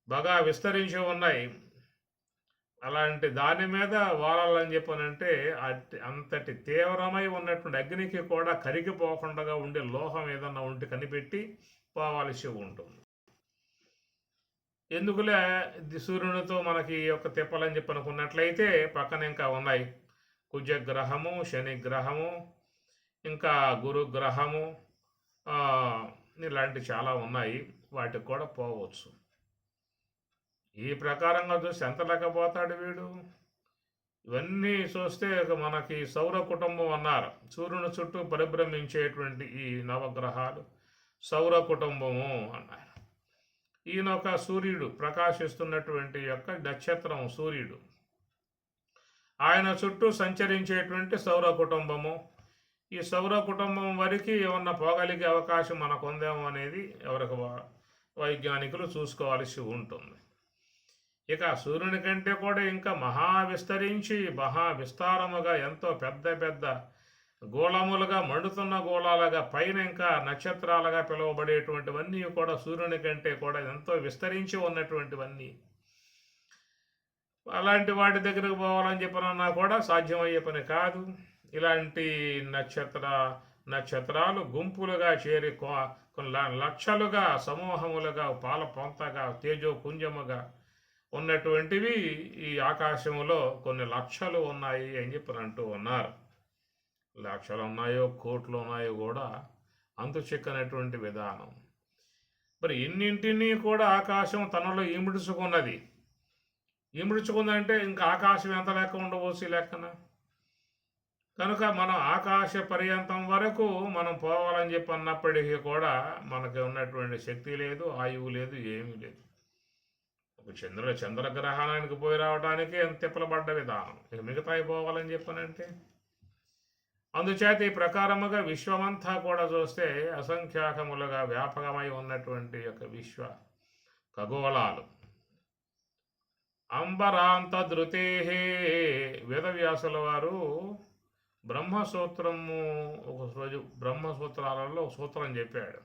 బాగా విస్తరించి ఉన్నాయి. అలాంటి దాని మీద వాలాలని చెప్పనంటే అంతటి తీవ్రమై ఉన్నటువంటి అగ్నికి కూడా కరిగిపోకుండా ఉండే లోహం ఏదన్నా ఉంటే కనిపెట్టి పోవాల్సి ఉంటుంది. ఎందుకులే సూర్యునితో మనకి ఒక తిప్పలని చెప్పి అనుకున్నట్లయితే పక్కన ఇంకా ఉన్నాయి కుజగ్రహము, శనిగ్రహము, ఇంకా గురుగ్రహము, ఇలాంటి చాలా ఉన్నాయి. వాటికి కూడా పోవచ్చు. ఈ ప్రకారంగా చూసి ఎంత లేకపోతాడు వీడు. ఇవన్నీ చూస్తే మనకి సౌర కుటుంబం అన్నారు. సూర్యుని చుట్టూ పరిభ్రమించేటువంటి ఈ నవగ్రహాలు సౌర కుటుంబము అన్నారు. ఈయన ఒక సూర్యుడు ప్రకాశిస్తున్నటువంటి యొక్క నక్షత్రం సూర్యుడు. ఆయన చుట్టూ సంచరించేటువంటి సౌర కుటుంబము. ఈ సౌర కుటుంబం వరకు ఏమన్నా పోగలిగే అవకాశం మనకు ఉందేమో అనేది ఎవరికి వైజ్ఞానికులు చూసుకోవాల్సి ఉంటుంది. ఇక సూర్యుని కంటే కూడా ఇంకా మహా విస్తరించి మహా విస్తారముగా ఎంతో పెద్ద పెద్ద గోళములుగా మండుతున్న గోళాలుగా పైన ఇంకా నక్షత్రాలుగా పిలువబడేటువంటివన్నీ కూడా సూర్యుని కంటే కూడా ఎంతో విస్తరించి ఉన్నటువంటివన్నీ. అలాంటి వాటి దగ్గరకు పోవాలని చెప్పనన్నా కూడా సాధ్యమయ్యే పని కాదు. ఇలాంటి నక్షత్రాలు గుంపులుగా చేరి కొన్ని లక్షలుగా సమూహములుగా పాల పొంతగా తేజోపుంజముగా ఉన్నటువంటివి ఈ ఆకాశంలో కొన్ని లక్షలు ఉన్నాయి అని చెప్పి అంటూ ఉన్నారు. లక్షలు ఉన్నాయో కోట్లు ఉన్నాయో కూడా అంతు చిక్కనటువంటి విధానం. మరి ఇన్నింటినీ కూడా ఆకాశం తనలో ఇముడుచుకుందంటే ఇంకా ఆకాశం ఎంత లెక్క ఉండవోసి లెక్కన. కనుక మనం ఆకాశ పర్యంతం వరకు మనం పోవాలని చెప్పి అన్నప్పటికీ కూడా మనకి ఉన్నటువంటి శక్తి లేదు, ఆయువు లేదు, ఏమీ లేదు. ఒక చంద్రగ్రహణానికి పోయి రావడానికి ఎంత తిప్పలబడ్డ విధానం, ఇక మిగతాయి పోవాలని చెప్పనంటే. అందుచేత ఈ ప్రకారముగా విశ్వమంతా కూడా చూస్తే అసంఖ్యాకములుగా వ్యాపకమై ఉన్నటువంటి యొక్క విశ్వ ఖగోళాలు. అంబరాంతధృతే వేదవ్యాసుల వారు బ్రహ్మసూత్రము ఒకరోజు బ్రహ్మసూత్రాలలో ఒక సూత్రం చెప్పాడు.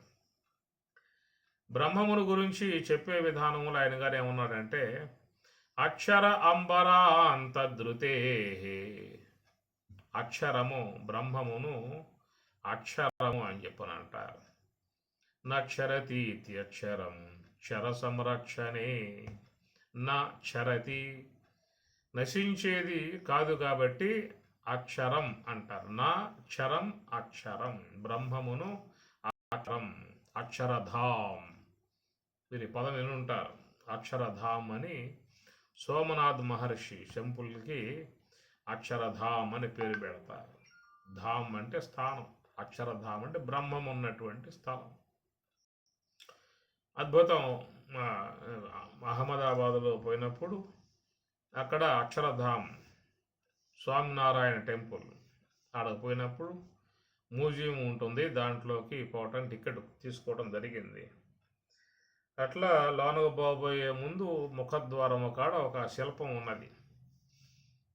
బ్రహ్మమును గురించి చెప్పే విధానములు ఆయన గారు ఏమన్నాడంటే, అక్షర అంబరాంతధృతే, అక్షరము బ్రహ్మమును అక్షరము అని చెప్పనంటారు. నక్షరతీతి అక్షరం క్షర సంరక్షణే, నా క్షరతి నశించేది కాదు కాబట్టి అక్షరం అంటారు. నా క్షరం అక్షరం, బ్రహ్మమును అక్షరం, అక్షరధాం. వీరి పదం వినుంటారు, అక్షరధాం అని. సోమనాథ్ మహర్షి శంపుల్కి అక్షరధాం అని పేరు పెడతారు. ధాం అంటే స్థానం, అక్షరధాం అంటే బ్రహ్మం ఉన్నటువంటి స్థలం. అద్భుతం. అహ్మదాబాదులో పోయినప్పుడు అక్కడ అక్షరధాం స్వామినారాయణ టెంపుల్ ఆడకు పోయినప్పుడు మ్యూజియం ఉంటుంది, దాంట్లోకి పోవటానికి టికెట్ తీసుకోవడం జరిగింది. అట్లా లోనకు పోబోయే ముందు ముఖద్వారం కాడ ఒక శిల్పం ఉన్నది.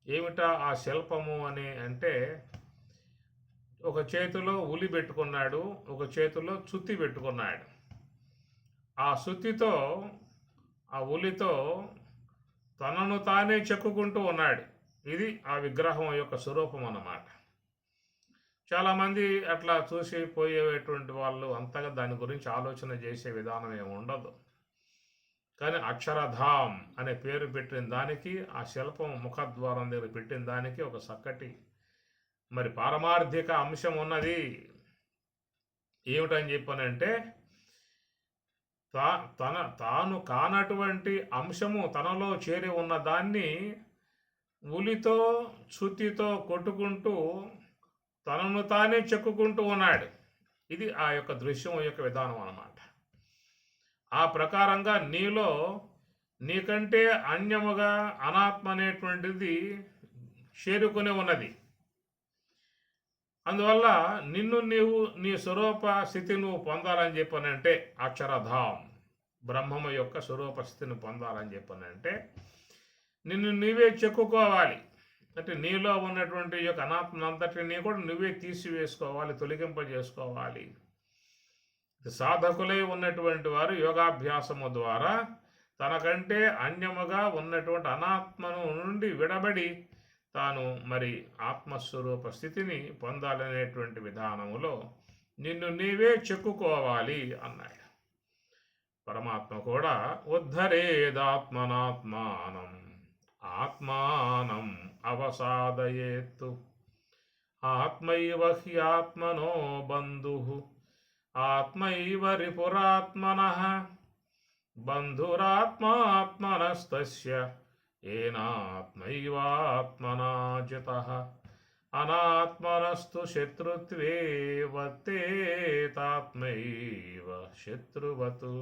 ఏమిటా ఆ శిల్పము అని అంటే, ఒక చేతిలో ఉలి పెట్టుకున్నాడు, ఒక చేతిలో చుత్తి పెట్టుకున్నాడు. ఆ సుత్తితో ఆ ఉలితో తనను తానే చెక్కుకుంటూ ఉన్నాడు. ఇది ఆ విగ్రహం యొక్క స్వరూపం అన్నమాట. చాలామంది అట్లా చూసి పోయేటువంటి వాళ్ళు అంతగా దాని గురించి ఆలోచన చేసే విధానం ఏమి ఉండదు. కానీ అక్షరధాం అనే పేరు పెట్టిన దానికి, ఆ శిల్పం ముఖద్వారం దగ్గర పెట్టిన దానికి ఒక చక్కటి మరి పారమార్థిక అంశం ఉన్నది. ఏమిటని చెప్పనంటే, తాను కానటువంటి అంశము తనలో చేరి ఉన్న దాన్ని ఉలితో చుత్తితో కొట్టుకుంటూ తనను తానే చెక్కుకుంటూ ఉన్నాడు. ఇది ఆ యొక్క దృశ్యం యొక్క విధానం అన్నమాట. ఆ ప్రకారంగా నీలో నీకంటే అన్యముగా అనాత్మ అనేటువంటిది చేరుకుని ఉన్నది. అందువల్ల నిన్ను నీవు నీ స్వరూప స్థితి నువ్వు పొందాలని చెప్పనంటే, అక్షరధాం బ్రహ్మము యొక్క స్వరూప స్థితిని పొందాలని చెప్పనంటే నిన్ను నీవే చెక్కుకోవాలి. అంటే నీలో ఉన్నటువంటి యొక్క అనాత్మనంతటిని కూడా నువ్వే తీసివేసుకోవాలి, తొలగింపజేసుకోవాలి. సాధకులై ఉన్నటువంటి వారు యోగాభ్యాసము ద్వారా తనకంటే అన్యముగా ఉన్నటువంటి అనాత్మను నుండి విడబడి తాను మరి ఆత్మస్వరూప స్థితిని పొందాలనేటువంటి విధానములో నిన్ను నీవే చెక్కుకోవాలి అన్నాడు. పరమాత్మ కూడా ఉద్ధరేదాత్మనాత్మానం ఆత్మానం అవసాదయేత్తు ఆత్మైవ హ్యాత్మనో బంధుః ఆత్మైవ రిపురాత్మనః బంధురాత్మాత్మనస్తస్య ఏనాత్మైవాత్మనా జితః అనాత్మనస్తు శత్రుత్వే వర్తేతాత్మైవ శత్రువతు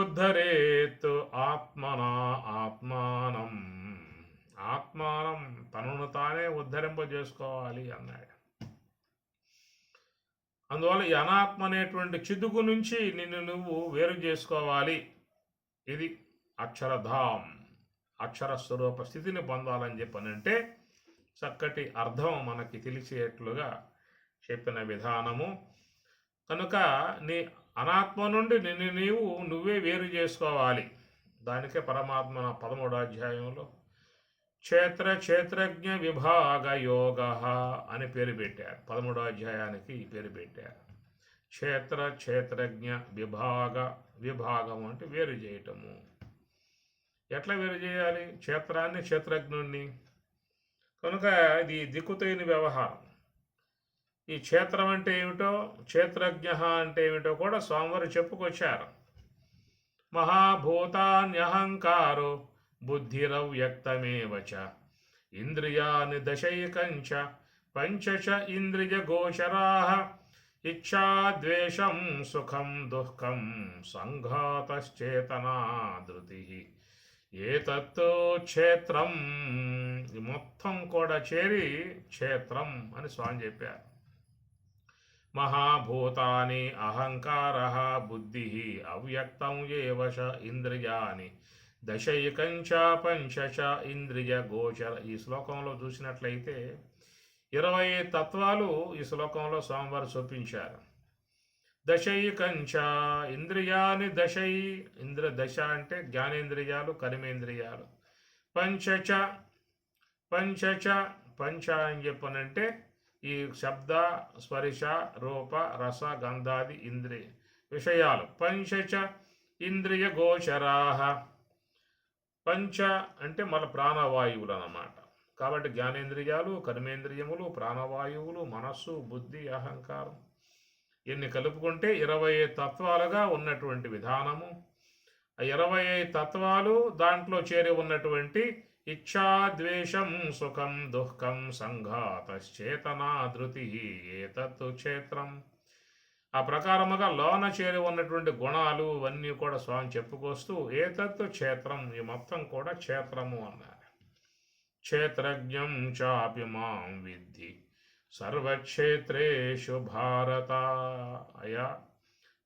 ఉద్ధరేత్ ఆత్మనా ఆత్మానం. ఆత్మానం తనను తానే ఉద్ధరింపజేసుకోవాలి అన్నాడు. అందువల్ల ఈ అనాత్మ అనేటువంటి చిదుగు నుంచి నిన్ను నువ్వు వేరు చేసుకోవాలి. ఇది అక్షరధాం, అక్షర స్వరూప స్థితిని పొందాలని చెప్పనంటే చక్కటి అర్థం మనకి తెలిసేట్లుగా చెప్పిన విధానము. కనుక నీ అనాత్మ నుండి నిన్ను నువ్వే వేరు చేసుకోవాలి. దానికే పరమాత్మ 13వ అధ్యాయంలో క్షేత్రజ్ఞ విభాగ యోగ అని పేరు పెట్టారు. 13వ అధ్యాయానికి ఈ పేరు పెట్టారు. క్షేత్రజ్ఞ విభాగం అంటే వేరు చేయటము. ఎట్లా వేరు చేయాలి? క్షేత్రాన్ని క్షేత్రజ్ఞుణ్ణి. కనుక ఇది దిక్కుతోని వ్యవహారం. ఈ క్షేత్రం అంటే ఏమిటో, క్షేత్రజ్ఞ అంటే ఏమిటో కూడా స్వామివారు చెప్పుకొచ్చారు. మహాభూతాన్యహంకారో బుద్ధిరవ్యక్తమేవ చ ఇంద్రియాని దశైకంచ పంచచ ఇంద్రియ గోచరాః ఇచ్ఛా ద్వేషం సుఖం దుఃఖం సంఘాతశ్చేతనా ధృతిః ఏతత్తు క్షేత్రం. మొత్తం కూడా చేరి క్షేత్రం అని స్వామి చెప్పారు. మహాభూతాని అహంకార బుద్ధి అవ్యక్తం ఏవ చ ఇంద్రియాని దశైకంచ పంచచ ఇంద్రియ గోచర. ఈ శ్లోకంలో చూసినట్లయితే 20 తత్వాలు ఈ శ్లోకంలో స్వామివారు చూపించారు. దశైకంచ ఇంద్రియాని దశ అంటే జ్ఞానేంద్రియాలు, కర్మేంద్రియాలు. పంచచ పంచ అని చెప్పనంటే ఈ శబ్ద స్పర్శ రూప రస గంధాది ఇంద్రియ విషయాలు. పంచచ ఇంద్రియ గోచరాః. పంచ అంటే మన ప్రాణవాయువులు అన్నమాట. కాబట్టి జ్ఞానేంద్రియాలు, కర్మేంద్రియములు, ప్రాణవాయువులు, మనస్సు, బుద్ధి, అహంకారం ఇన్ని కలుపుకుంటే 20 తత్వాలుగా ఉన్నటువంటి విధానము. ఆ 20 తత్వాలు దాంట్లో చేరి ఉన్నటువంటి ఇచ్ఛా ద్వేషం సుఖం దుఃఖం సంఘాతశ్చేతనా ధృతిః ఏతత్తు క్షేత్రం. ఆ ప్రకారముగా లోన చేరి ఉన్నటువంటి గుణాలు ఇవన్నీ కూడా స్వామి చెప్పుకొస్తూ ఏతత్తు క్షేత్రం, ఈ మొత్తం కూడా క్షేత్రము అన్నారు. క్షేత్రజ్ఞం చాపి మాం విద్ధి సర్వక్షేత్రేషు భారత. అయా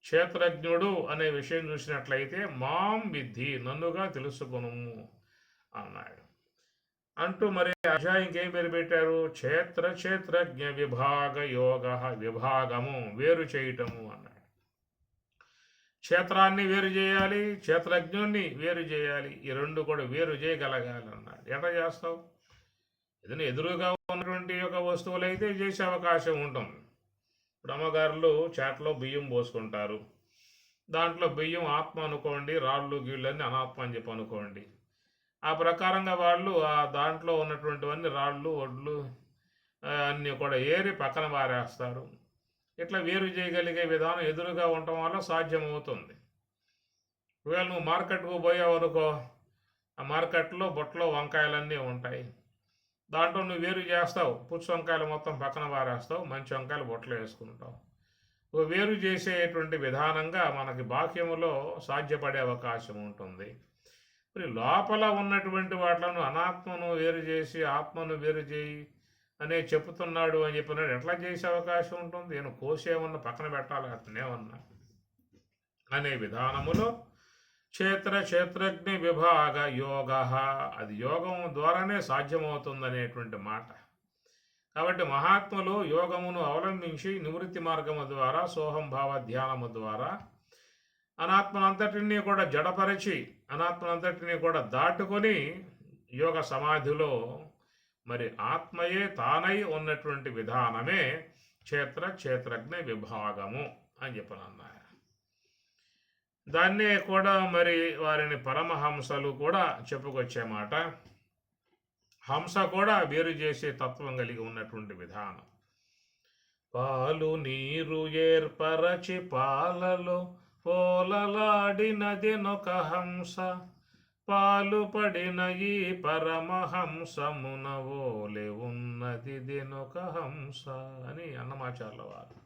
క్షేత్రజ్ఞుడు అనే విషయం చూసినట్లయితే మాం విద్ధి, నన్నుగా తెలుసుకొను అన్నాడు. అంటూ మరి అధ్యాయంకి ఏం పేరు పెట్టారు? క్షేత్రజ్ఞ విభాగ యోగ. విభాగము వేరు చేయటము అన్నాడు. క్షేత్రాన్ని వేరు చేయాలి, క్షేత్రజ్ఞుణ్ణి వేరు చేయాలి. ఈ రెండు కూడా వేరు చేయగలగాలి అన్నాడు. ఎట్లా చేస్తావు? ఏదైనా ఎదురుగా ఉన్నటువంటి యొక్క వస్తువులు అయితే చేసే అవకాశం ఉంటుంది. ఇప్పుడు అమ్మగారులు చాట్లో బియ్యం పోసుకుంటారు. దాంట్లో బియ్యం ఆత్మ అనుకోండి, రాళ్ళు గీళ్ళని అనాత్మ అని చెప్పి అనుకోండి. ఆ ప్రకారంగా వాళ్ళు ఆ దాంట్లో ఉన్నటువంటివన్నీ రాళ్ళు వడ్లు అన్నీ కూడా ఏరి పక్కన పారేస్తారు. ఇట్లా వేరు చేయగలిగే విధానం ఎదురుగా ఉండటం వల్ల సాధ్యమవుతుంది. ఒకవేళ నువ్వు మార్కెట్కు పోయావు అనుకో, ఆ మార్కెట్లో బొట్టలో వంకాయలన్నీ ఉంటాయి. దాంట్లో నువ్వు వేరు చేస్తావు. పుచ్చు వంకాయలు మొత్తం పక్కన పారేస్తావు, మంచి వంకాయలు బొట్టలో వేసుకుంటావు. వేరు చేసేటువంటి విధానంగా మనకి బాహ్యములో సాధ్యపడే అవకాశం ఉంటుంది. మరి లోపల ఉన్నటువంటి వాటిలను అనాత్మను వేరు చేసి ఆత్మను వేరు చేయి అనే చెప్తున్నాడు అని చెప్పినాడు. ఎట్లా చేసే అవకాశం ఉంటుంది? నేను కోసేమన్నా పక్కన పెట్టాలి అతనేమన్నా అనే విధానములో క్షేత్రజ్ఞ విభాగ యోగ. అది యోగం ద్వారానే సాధ్యమవుతుందనేటువంటి మాట. కాబట్టి మహాత్ములు యోగమును అవలంబించి నివృత్తి మార్గము ద్వారా సోహంభావ ధ్యానము ద్వారా అనాత్మనంతటినీ కూడా జడపరిచి అనాత్మనంతటినీ కూడా దాటుకొని యోగ సమాధిలో మరి ఆత్మయే తానై ఉన్నటువంటి విధానమే క్షేత్రజ్ఞ విభాగము అని చెప్పనన్నారు. దాన్నే కూడా మరి వారిని పరమహంసలు కూడా చెప్పుకొచ్చే మాట. హంస కూడా వేరు చేసే తత్వం కలిగి ఉన్నటువంటి విధానం. పాలు నీరు ఏర్పరచి పాలలో పోలలాడినదెనొక హంస, పాలు పడిన ఈ పరమహంసమున ఓలే ఉన్నది దెనొక హంస అని అన్నమాచార్ల వారు.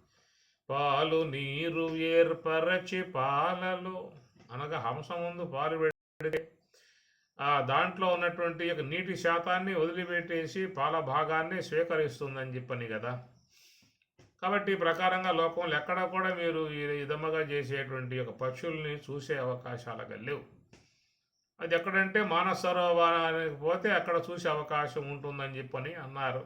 పాలు నీరు ఏర్పరచి పాలలో అనగా హంస ముందు పాలు పెడితే ఆ దాంట్లో ఉన్నటువంటి నీటి శాతాన్ని వదిలిపెట్టేసి పాల భాగాన్ని స్వీకరిస్తుందని చెప్పని కదా. కాబట్టి ఈ ప్రకారంగా లోకంలో ఎక్కడ కూడా మీరు ఈ విధముగా చేసేటువంటి పక్షుల్ని చూసే అవకాశాలుగా లేవు. అది ఎక్కడంటే మానస సరోవరానికి పోతే అక్కడ చూసే అవకాశం ఉంటుందని చెప్పని అన్నారు.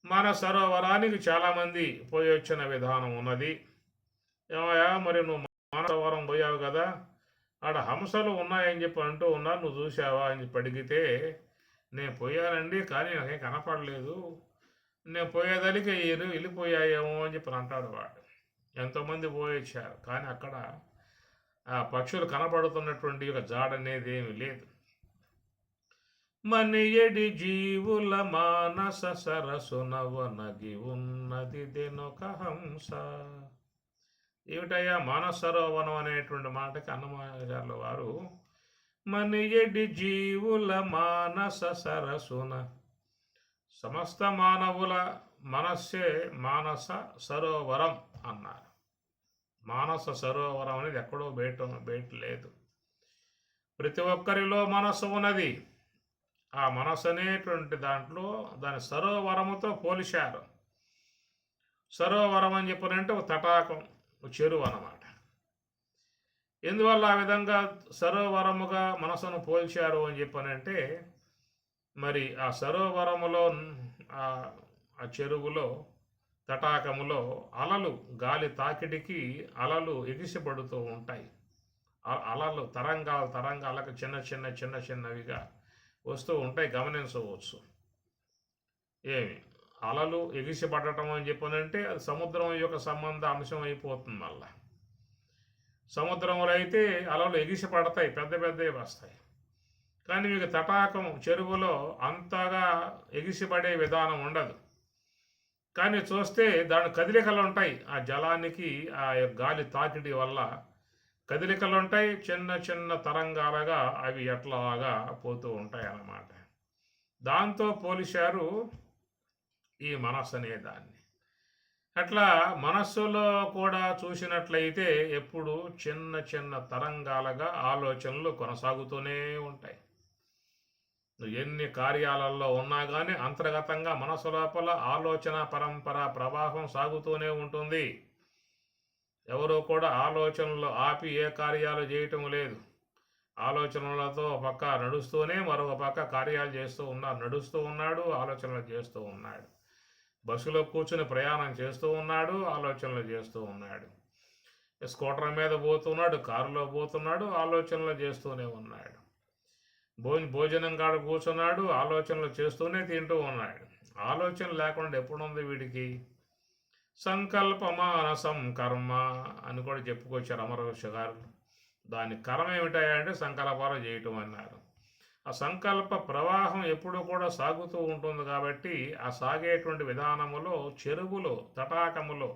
మానస సరోవరానికి చాలామంది పోయి వచ్చిన విధానం ఉన్నది. ఏమయ్యా మరి నువ్వు మానస సరోవరం పోయావు కదా, ఆడ హంసలు ఉన్నాయని చెప్పి అంటూ ఉన్నారు, నువ్వు చూసావా అని చెప్పి అడిగితే, నేను పోయానండి కానీ నాకేం కనపడలేదు, నేను పోయేదానికి వెళ్ళిపోయాయేమో అని చెప్పి అంటాడు వాడు. ఎంతోమంది పోయొచ్చారు కానీ అక్కడ ఆ పక్షులు కనపడుతున్నటువంటి ఒక జాడ అనేది ఏమి లేదు. మనియడి జీవుల మానస సరసునవనగి ఉన్నది దెనొక హంస. ఏమిటయ్యా మానస సరోవరం అనేటువంటి మాటకి అన్నమాచార్యుల వారు మనియడి జీవుల మానస సరసున, సమస్త మానవుల మనస్సే మానస సరోవరం అన్నారు. మానస సరోవరం అనేది ఎక్కడో బయట లేదు, ప్రతి ఒక్కరిలో మనస్సు ఉన్నది. ఆ మనస్సు అనేటువంటి దాంట్లో దాని సరోవరముతో పోలిశారు. సరోవరం అని చెప్పనంటే ఒక తటాకం, ఒక చెరువు అన్నమాట. ఎందువల్ల ఆ విధంగా సరోవరముగా మనసును పోల్చారు అని చెప్పనంటే, మరి ఆ సరోవరములో ఆ చెరువులో తటాకములో అలలు, గాలి తాకిడికి అలలు ఎగిసిపడుతూ ఉంటాయి. అలలు తరంగాలకు చిన్న చిన్నవిగా వస్తూ ఉంటాయి, గమనించవచ్చు. ఏమి అలలు ఎగిసిపడటం అని చెప్పనంటే అది సముద్రం యొక్క సంబంధ అంశం అయిపోతుంది. మళ్ళా సముద్రంలో అయితే అలలు ఎగిసిపడతాయి, పెద్దవి వస్తాయి. కానీ మీకు తటాకం చెరువులో అంతగా ఎగిసిపడే విధానం ఉండదు. కానీ చూస్తే దాని కదలికలు ఉంటాయి, ఆ జలానికి ఆ గాలి తాకిడి వల్ల కదలికలు ఉంటాయి, చిన్న తరంగాలుగా అవి ఎట్లాగా పోతూ ఉంటాయి అన్నమాట. దాంతో పోలిశారు ఈ మనస్సు అనే దాన్ని. అట్లా మనస్సులో కూడా చూసినట్లయితే ఎప్పుడు చిన్న తరంగాలుగా ఆలోచనలు కొనసాగుతూనే ఉంటాయి. ఎన్ని కార్యాలలో ఉన్నా కానీ అంతర్గతంగా మనసు లోపల ఆలోచన పరంపర ప్రవాహం సాగుతూనే ఉంటుంది. ఎవరో కూడా ఆలోచనలు ఆపి ఏ కార్యాలు చేయటం లేదు. ఆలోచనలతో పక్క నడుస్తూనే మరొక పక్క కార్యాలు నడుస్తూ ఉన్నాడు, ఆలోచనలు చేస్తూ ఉన్నాడు. బస్సులో కూర్చుని ప్రయాణం చేస్తూ ఉన్నాడు, ఆలోచనలు చేస్తూ ఉన్నాడు. స్కూటర్ మీద పోతున్నాడు, కారులో పోతున్నాడు, ఆలోచనలు చేస్తూనే ఉన్నాడు. భోజనం కాడ కూర్చున్నాడు, ఆలోచనలు చేస్తూనే తింటూ ఉన్నాడు. ఆలోచన లేకుండా ఎప్పుడుంది వీడికి? సంకల్పమానసం కర్మ అని కూడా చెప్పుకొచ్చారు అమరవీష గారు. దాని కర్మ ఏమిటాయంటే సంకల్పాలు చేయటం అన్నారు. ఆ సంకల్ప ప్రవాహం ఎప్పుడూ కూడా సాగుతూ ఉంటుంది కాబట్టి ఆ సాగేటువంటి విధానములో చెరువులో, తటాకములో,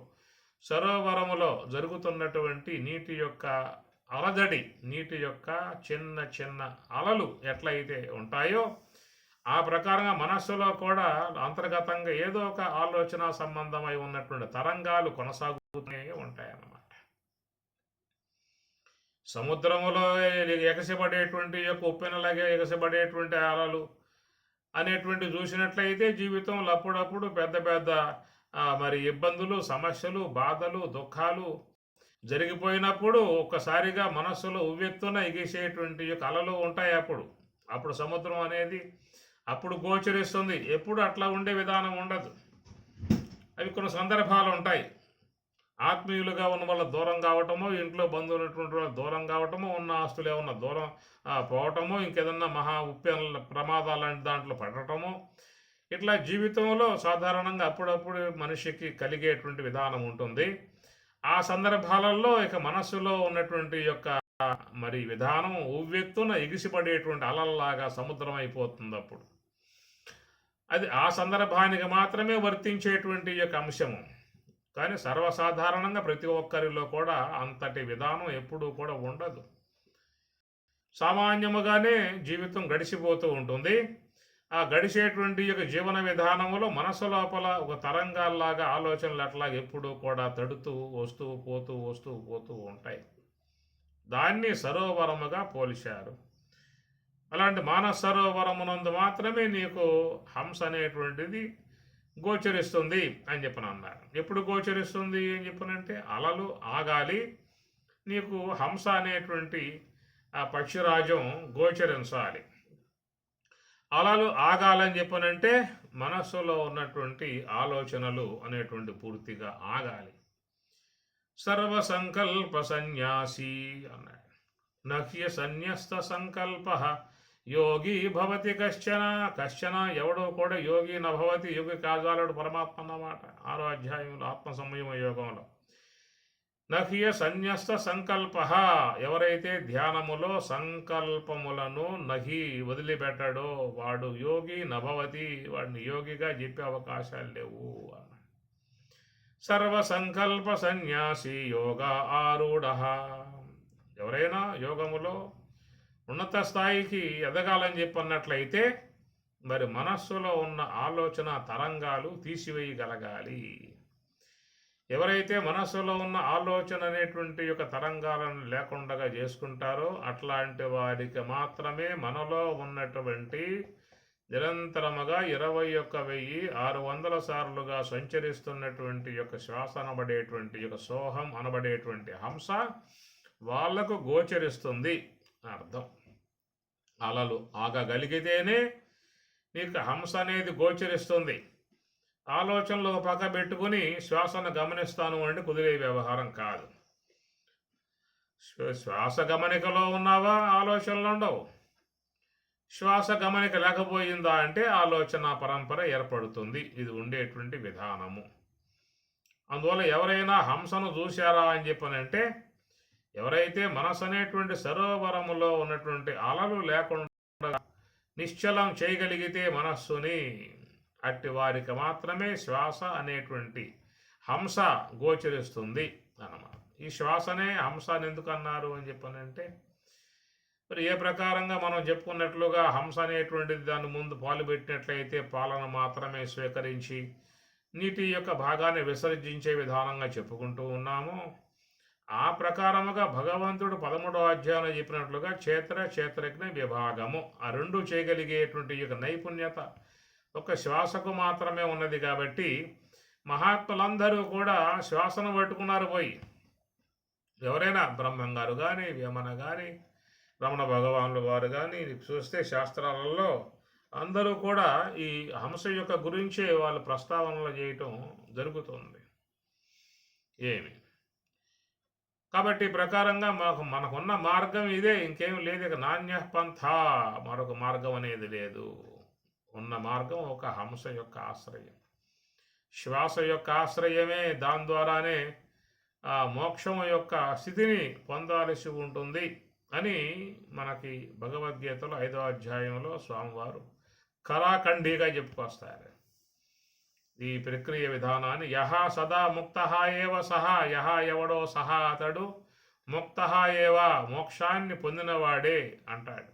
సరోవరములో జరుగుతున్నటువంటి నీటి యొక్క అలజడి, నీటి యొక్క చిన్న అలలు ఎట్లయితే ఉంటాయో ఆ ప్రకారంగా మనస్సులో కూడా అంతర్గతంగా ఏదో ఒక ఆలోచన సంబంధమై ఉన్నటువంటి తరంగాలు కొనసాగుతూనే ఉంటాయన్నమాట. సముద్రములో ఎగసిపడేటువంటి యొక్క ఉప్పెనలాగే ఎగసిపడేటువంటి అలలు అనేటువంటి చూసినట్లయితే జీవితంలో అప్పుడప్పుడు పెద్ద మరి ఇబ్బందులు, సమస్యలు, బాధలు, దుఃఖాలు జరిగిపోయినప్పుడు ఒక్కసారిగా మనస్సులో ఉవ్వెత్తున ఎగిసేటువంటి యొక్క అలలు ఉంటాయి. అప్పుడు సముద్రం అనేది అప్పుడు గోచరిస్తుంది. ఎప్పుడు అట్లా ఉండే విధానం ఉండదు. అవి కొన్ని సందర్భాలు ఉంటాయి. ఆత్మీయులుగా ఉన్న వాళ్ళ దూరం కావటమో, ఇంట్లో బంధువులు ఉన్నటువంటి వాళ్ళు దూరం కావటమో, ఉన్న ఆస్తులు ఏమన్నా దూరం పోవటమో, ఇంకేదన్నా మహా ఉప్పెన ప్రమాదాలు లాంటి దాంట్లో పడటమో, ఇట్లా జీవితంలో సాధారణంగా అప్పుడప్పుడు మనిషికి కలిగేటువంటి విధానం ఉంటుంది. ఆ సందర్భాలలో ఇక మనస్సులో ఉన్నటువంటి యొక్క మరి విధానం ఉవ్వెత్తున ఎగిసిపడేటువంటి అలల్లాగా సముద్రం అయిపోతుంది. అప్పుడు అది ఆ సందర్భానికి మాత్రమే వర్తించేటువంటి యొక్క అంశము. కానీ సర్వసాధారణంగా ప్రతి ఒక్కరిలో కూడా అంతటి విధానం ఎప్పుడూ కూడా ఉండదు. సామాన్యముగానే జీవితం గడిచిపోతూ ఉంటుంది. ఆ గడిచేటువంటి యొక్క జీవన విధానంలో మనసు లోపల ఒక తరంగాల్లాగా ఆలోచనలు అట్లాగా ఎప్పుడూ కూడా తడుతూ వస్తూ పోతూ ఉంటాయి. దాన్ని సరోవరముగా పోల్చారు. అలాంటి మానస సరోవరమునందు మాత్రమే నీకు హంస అనేటువంటిది గోచరిస్తుంది అని చెప్పనన్నారు. ఎప్పుడు గోచరిస్తుంది అని చెప్పనంటే అలలు ఆగాలి, నీకు హంస అనేటువంటి ఆ పక్షిరాజం గోచరించాలి. అలలు ఆగాలని చెప్పనంటే మనస్సులో ఉన్నటువంటి ఆలోచనలు అనేటువంటి పూర్తిగా ఆగాలి. సర్వ సంకల్ప సన్యాసి అన్నాడు. నహ్య సన్యస్త సంకల్ప యోగి భవతి కశ్చన. కశ్చన ఎవడో కూడా యోగి నభవతి, యోగి కాజాలడు పరమాత్మ అన్నమాట. 6వ అధ్యాయంలో ఆత్మ సంయమ యోగంలో నహ్య సన్యస్త సంకల్ప, ఎవరైతే ధ్యానములో సంకల్పములను నహి వదిలిపెట్టాడో వాడు యోగి నభవతి, వాడిని యోగిగా చెప్పే అవకాశాలు లేవు అన్నాడు. సర్వ సంకల్ప సన్యాసి యోగ ఆరూఢ, ఎవరైనా యోగములో ఉన్నత స్థాయికి ఎదగాలని చెప్పన్నట్లయితే మరి మనస్సులో ఉన్న ఆలోచన తరంగాలు తీసివేయగలగాలి. ఎవరైతే మనస్సులో ఉన్న ఆలోచన అనేటువంటి యొక్క తరంగాలను లేకుండా చేసుకుంటారో అట్లాంటి వారికి మాత్రమే మనలో ఉన్నటువంటి నిరంతరముగా 21,600 సార్లుగా సంచరిస్తున్నటువంటి యొక్క శ్వాస అనబడేటువంటి యొక్క సోహం అనబడేటువంటి హంస వాళ్లకు గోచరిస్తుంది అర్థం. అలలు ఆగగలిగితేనే నీకు హంస అనేది గోచరిస్తుంది. ఆలోచనలు పక్క పెట్టుకుని శ్వాసను గమనిస్తాను అంటే కుదిరే వ్యవహారం కాదు. శ్వాస గమనికలో ఉన్నావా ఆలోచనలు ఉండవు. శ్వాస గమనిక లేకపోయిందా అంటే ఆలోచన పరంపర ఏర్పడుతుంది. ఇది ఉండేటువంటి విధానము. అందువల్ల ఎవరైనా హంసను చూశారా అని చెప్పనంటే ఎవరైతే మనసు అనేటువంటి సరోవరములో ఉన్నటువంటి అలలు లేకుండా నిశ్చలం చేయగలిగితే మనస్సుని, అట్టి వారికి మాత్రమే శ్వాస అనేటువంటి హంస గోచరిస్తుంది అన్నమాట. ఈ శ్వాసనే హంసని ఎందుకు అన్నారు అని చెప్పనంటే మరి ఏ ప్రకారంగా మనం చెప్పుకున్నట్లుగా హంస అనేటువంటిది దాని ముందు పాలు పెట్టినట్లయితే పాలను మాత్రమే స్వీకరించి నీటి యొక్క భాగాన్ని విసర్జించే విధానంగా చెప్పుకుంటూ ఉన్నాము. ఆ ప్రకారముగా భగవంతుడు 13వ అధ్యాయంలో చెప్పినట్లుగా క్షేత్రజ్ఞ విభాగము, ఆ రెండు చేయగలిగేటువంటి యొక్క నైపుణ్యత ఒక శ్వాసకు మాత్రమే ఉన్నది. కాబట్టి మహాత్ములందరూ కూడా శ్వాసను పట్టుకున్నారు పోయి. ఎవరైనా బ్రహ్మం గారు కానీ, వేమన కానీ, రమణ భగవానుల వారు కానీ చూస్తే శాస్త్రాలలో అందరూ కూడా ఈ హంస యొక్క గురించే వాళ్ళు ప్రస్తావనలు చేయటం జరుగుతుంది. ఏమి కాబట్టి ప్రకారంగా మనకున్న మార్గం ఇదే, ఇంకేం లేదు. ఇక నాణ్య పంథ, మరొక మార్గం అనేది లేదు. ఉన్న మార్గం ఒక హంస యొక్క ఆశ్రయం, శ్వాస యొక్క ఆశ్రయమే. దాని ద్వారానే ఆ మోక్షం యొక్క స్థితిని పొందాల్సి ఉంటుంది అని మనకి భగవద్గీతలో 5వ అధ్యాయంలో స్వామివారు కరాఖండిగా చెప్పుకొస్తారు. ఈ ప్రక్రియ విధానాన్ని యహ సదా ముక్త ఏవ సహా, యహ ఎవడో సహా అతడు ముక్త ఏవ మోక్షాన్ని పొందినవాడే అంటాడు.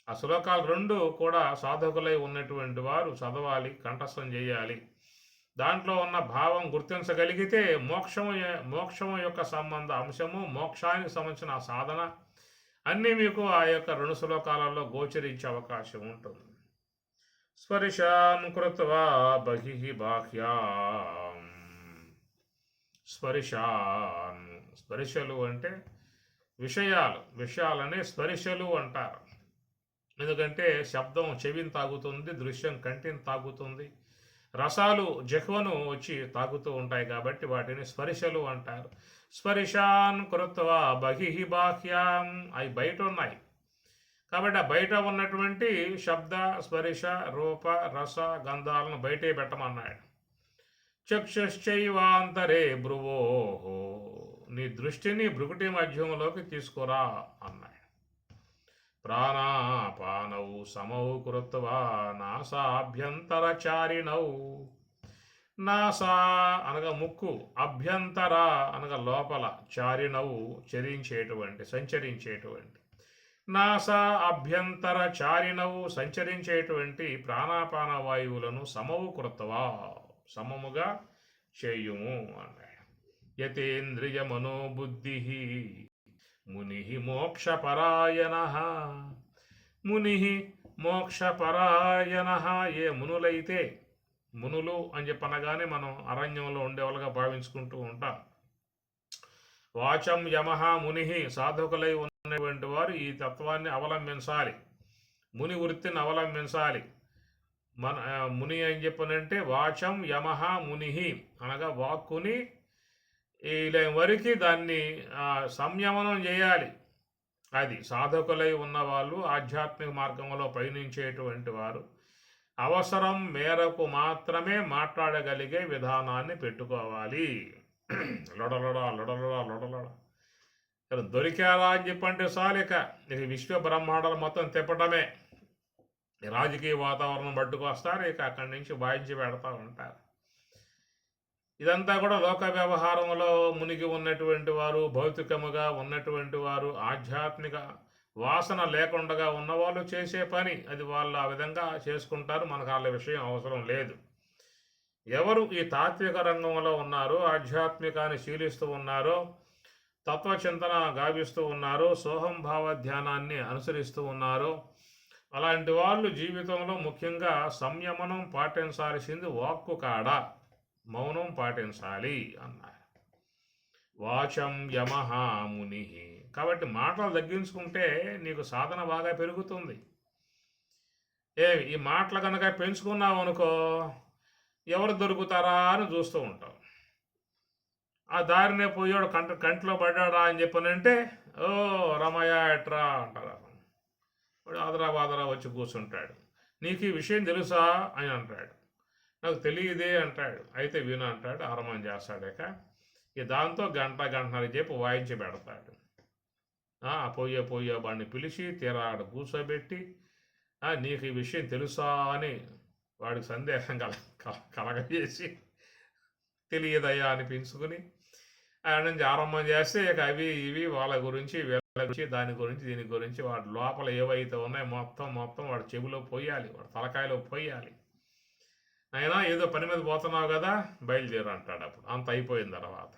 ఆ శ్లోకాలు రెండు కూడా సాధకులై ఉన్నటువంటి వారు చదవాలి, కంఠస్థం చేయాలి. దాంట్లో ఉన్న భావం గుర్తించగలిగితే మోక్షము యొక్క సంబంధ అంశము, మోక్షానికి సంబంధించిన సాధన అన్నీ మీకు ఆ యొక్క 2 శ్లోకాలలో గోచరించే అవకాశం ఉంటుంది. స్పర్శాన్ కృత్వా బహిః బాహ్యాం. స్పర్శాన్, స్పర్శలు అంటే విషయాలనే స్పర్శలు అంటారు. ఎందుకంటే శబ్దం చెవిని తాగుతుంది, దృశ్యం కంటిని తాగుతుంది, రసాలు జిహ్వను వచ్చి తాగుతూ ఉంటాయి కాబట్టి వాటిని స్పర్శలు అంటారు. స్పర్శాన్ కృత్వా బహిః బాహ్యాం, అవి బయట ఉన్నాయి కాబట్టి ఆ బయట ఉన్నటువంటి శబ్ద స్పర్శ రూప రస గంధాలను బయటే పెట్టమన్నాడు. చక్షుశ్చైవాంతరే భ్రువోహో, నీ దృష్టిని భృకుటి మధ్యంలోకి తీసుకురా అన్నాడు. ప్రాణాపానౌ సమౌ కృత్వా నాసాభ్యంతరచారిణౌ. నాసా అనగా ముక్కు, అభ్యంతర అనగా లోపల, చారిణవు సంచరించేటువంటి, నాసా అభ్యంతర చారిణవు సంచరించేటువంటి ప్రాణాపాన వాయువులను సమవు కృత్వా సమముగా చేయుము అన్నాడు. యతేంద్రియ మనోబుద్ధి ముని మోక్షపరాయణ. ముని మోక్షపరాయణ, ఏ మునులైతే, మునులు అని చెప్పనగానే మనం అరణ్యంలో ఉండేవాళ్ళుగా భావించుకుంటూ ఉంటాం. వాచం యమః ముని, సాధకులై ఉన్నటువంటి వారు ఈ తత్వాన్ని అవలంబించాలి, ముని వృత్తిని అవలంబించాలి. ముని అని చెప్పనంటే వాచం యమహ ముని, అనగా వాక్కుని ఇలా వరకు దాన్ని సంయమనం చేయాలి. అది సాధకులై ఉన్నవాళ్ళు, ఆధ్యాత్మిక మార్గంలో పయనించేటువంటి వారు అవసరం మేరకు మాత్రమే మాట్లాడగలిగే విధానాన్ని పెట్టుకోవాలి. లొడలొడ లొడలొడ లొడలొడ దొరికారా అని చెప్పంటే చాలు, ఇక విశ్వ బ్రహ్మాండాలు మొత్తం తిప్పటమే. రాజకీయ వాతావరణం పట్టుకొస్తారు, ఇక అక్కడి నుంచి వాయించి పెడతా ఉంటారు. ఇదంతా కూడా లోక వ్యవహారంలో మునిగి ఉన్నటువంటి వారు, భౌతికముగా ఉన్నటువంటి వారు, ఆధ్యాత్మిక వాసన లేకుండా ఉన్నవాళ్ళు చేసే పని. అది వాళ్ళు ఆ విధంగా చేసుకుంటారు, మనకు వాళ్ళ విషయం అవసరం లేదు. ఎవరు ఈ తాత్విక రంగంలో ఉన్నారో, ఆధ్యాత్మికాన్ని శీలిస్తూ ఉన్నారో, తత్వచింతన గావిస్తూ ఉన్నారో, సోహంభావ ధ్యానాన్ని అనుసరిస్తూ ఉన్నారో, అలాంటి వాళ్ళు జీవితంలో ముఖ్యంగా సంయమనం పాటించాల్సింది వాక్కు కాడ మౌనం పాటించాలి అన్నారు. వాచం యమహ ముని. కాబట్టి మాటలు తగ్గించుకుంటే నీకు సాధన బాగా పెరుగుతుంది. ఈ మాటలు కనుక పెంచుకున్నావు అనుకో, ఎవరు దొరుకుతారా అని చూస్తూ ఉంటావు. ఆ దారినే పోయాడు కంటిలో పడ్డాడా అని చెప్పనంటే, ఓ రమయ్య ఎట్రా అంటారు. వాడు ఆదరా వచ్చి కూర్చుంటాడు. నీకు ఈ విషయం తెలుసా అని అంటాడు. నాకు తెలియదే అంటాడు. అయితే విను అంటాడు. ఆరంభం చేస్తాడాక దాంతో గంటన్నర చెప్పి వాయించి పెడతాడు. పోయే వాడిని పిలిచి తీరాడు కూర్చోబెట్టి, నీకు ఈ విషయం తెలుసా అని వాడికి సందేహం కలగజేసి, తెలియదయ్యా అనిపించుకుని ఆయన నుంచి ఆరంభం చేస్తే ఇక అవి ఇవి వాళ్ళ గురించి వీళ్ళ గురించి దాని గురించి దీని గురించి వాడి లోపల ఏవైతే ఉన్నాయో మొత్తం వాడి చెవిలో పోయాలి, వాడి తలకాయలో పోయాలి. అయినా ఏదో పని మీద పోతున్నావు కదా, బయలుదేరు అంటాడు. అప్పుడు అంత అయిపోయిన తర్వాత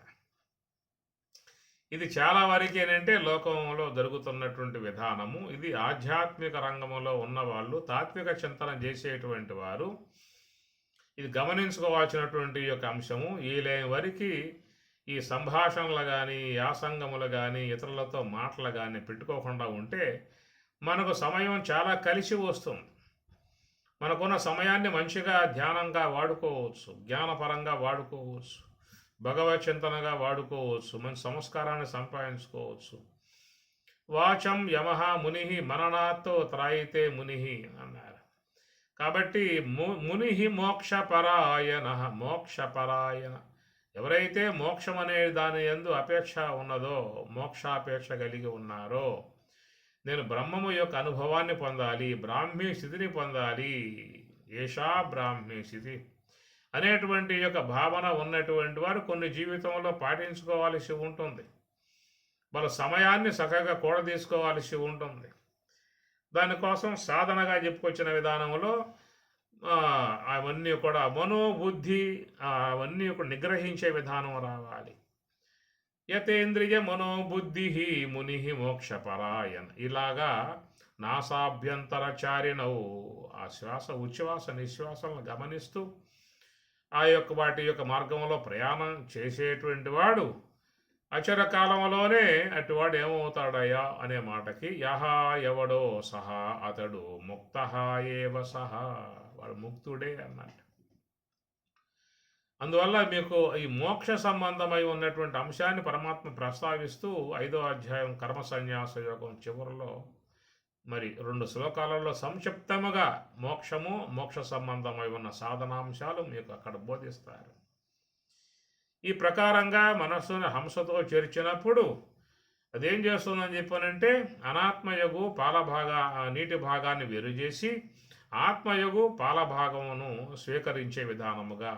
ఇది చాలా వరకు ఏంటంటే లోకంలో జరుగుతున్నటువంటి విధానము. ఇది ఆధ్యాత్మిక రంగంలో ఉన్నవాళ్ళు, తాత్విక చింతన చేసేటువంటి వారు ఇది గమనించుకోవాల్సినటువంటి యొక్క అంశము. ఈ లేని వరకు ఈ సంభాషణలు కానీ, యాసంగములు కానీ, ఇతరులతో మాటలు కానీ పెట్టుకోకుండా ఉంటే మనకు సమయం చాలా కలిసి వస్తుంది. మనకున్న సమయాన్ని మంచిగా ధ్యానంగా వాడుకోవచ్చు, జ్ఞానపరంగా వాడుకోవచ్చు, భగవత్ చింతనగా వాడుకోవచ్చు, మంచి సంస్కారాన్ని సంపాదించుకోవచ్చు. వాచం యమహ ముని మననాతో త్రాయితే ముని అన్నారు. కాబట్టి ముని మోక్షపరాయణ. ఎవరైతే మోక్షం అనే దాని యందు అపేక్ష ఉన్నదో, మోక్షాపేక్ష కలిగి ఉన్నారో, నేను బ్రహ్మము యొక్క అనుభవాన్ని పొందాలి, బ్రాహ్మీ స్థితిని పొందాలి, ఏషా బ్రాహ్మీ స్థితి అనేటువంటి యొక్క భావన ఉన్నటువంటి వారు కొన్ని జీవితంలో పాటించుకోవాల్సి ఉంటుంది. వాళ్ళ సమయాన్ని చక్కగా కూడదీసుకోవాల్సి ఉంటుంది. దానికోసం సాధనగా చెప్పుకొచ్చిన విధానంలో అవన్నీ కూడా మనోబుద్ధి అవన్నీ కూడా నిగ్రహించే విధానం రావాలి. యతేంద్రియ మనోబుద్ధి ముని మోక్షపరాయణ. ఇలాగా నాసాభ్యంతరచారిణవు, ఆ శ్వాస ఉచ్ఛ్వాస నిశ్వాసాలను గమనిస్తూ ఆ యొక్క వాటి యొక్క మార్గంలో ప్రయాణం చేసేటువంటి వాడు అచర కాలంలోనే అటువాడు ఏమవుతాడయ్యా అనే మాటకి యహా ఎవడో సహా అతడు ముక్త ఏవ సహా, వాడు ముక్తుడే అన్నట్టు. అందువల్ల మీకు ఈ మోక్ష సంబంధమై ఉన్నటువంటి అంశాన్ని పరమాత్మ ప్రస్తావిస్తూ 5వ అధ్యాయం కర్మ సన్యాస యోగం చివరిలో మరి 2 శ్లోకాలలో సంక్షిప్తముగా మోక్షము, మోక్ష సంబంధమై ఉన్న సాధనాంశాలు మీకు అక్కడ బోధిస్తారు. ఈ ప్రకారంగా మనస్సును హంసతో చేర్చినప్పుడు అదేం చేస్తుందని చెప్పానంటే, అనాత్మయగు నీటి భాగాన్ని వేరు చేసి ఆత్మయగు పాలభాగమును స్వీకరించే విధానముగా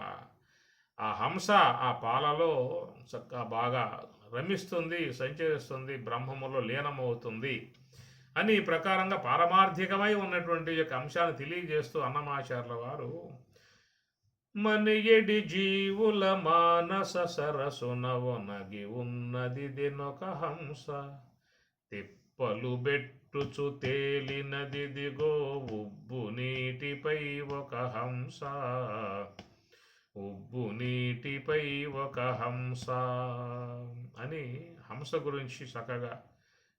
ఆ హంస ఆ పాలలో చక్కగా బాగా రమిస్తుంది, సంచరిస్తుంది, బ్రహ్మములో లీనమవుతుంది అని ఈ ప్రకారంగా పారమార్థికమై ఉన్నటువంటి యొక్క అంశాన్ని తెలియజేస్తూ అన్నమాచార్యుల వారు మనియడి జీవుల మానస సరసున ఒనగి ఉన్నది దినొక హంస, తిప్పలు బెట్టుచు తేలినదిదిగో ఉబ్బు నీటిపై ఒక హంస, ఉబ్బు నీటిపై ఒక హంస అని హంస గురించి చక్కగా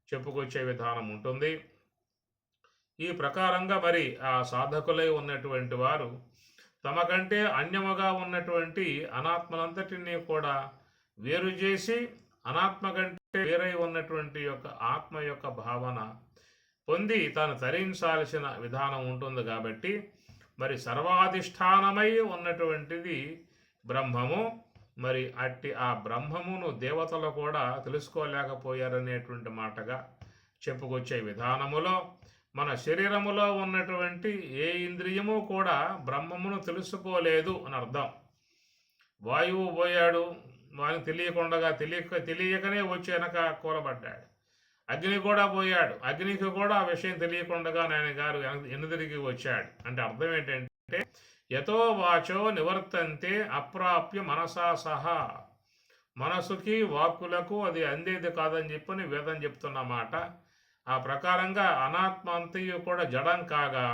చెప్పుకొచ్చే విధానం ఉంటుంది. ఈ ప్రకారంగా మరి ఆ సాధకులై ఉన్నటువంటి వారు తమకంటే అన్యముగా ఉన్నటువంటి అనాత్మనంతటినీ కూడా వేరు చేసి అనాత్మ కంటే వేరై ఉన్నటువంటి యొక్క ఆత్మ యొక్క భావన పొంది తాను తరించాల్సిన విధానం ఉంటుంది. కాబట్టి మరి సర్వాధిష్టానమై ఉన్నటువంటిది బ్రహ్మము. మరి అట్టి ఆ బ్రహ్మమును దేవతలు కూడా తెలుసుకోలేకపోయారనేటువంటి మాటగా చెప్పుకొచ్చే విధానములో మన శరీరములో ఉన్నటువంటి ఏ ఇంద్రియము కూడా బ్రహ్మమును తెలుసుకోలేదు అని అర్థం. వాయువు పోయాడు, వానికి తెలియకనే వచ్చి వెనక కూలబడ్డాడు. అగ్ని కూడా పోయాడు, అగ్నికి కూడా ఆ విషయం తెలియకుండా ఆయన గారు ఎన్నుదిరిగి వచ్చాడు. అంటే అర్థం ఏంటంటే యతో వాచో నివర్తంతే అప్రాప్య మనసా సహా, మనసుకి వాక్కులకు అది అందేది కాదని చెప్పని వేదం చెప్తున్నమాట. ఆ ప్రకారంగా అనాత్మ అంతయు కూడా జడం కాగా,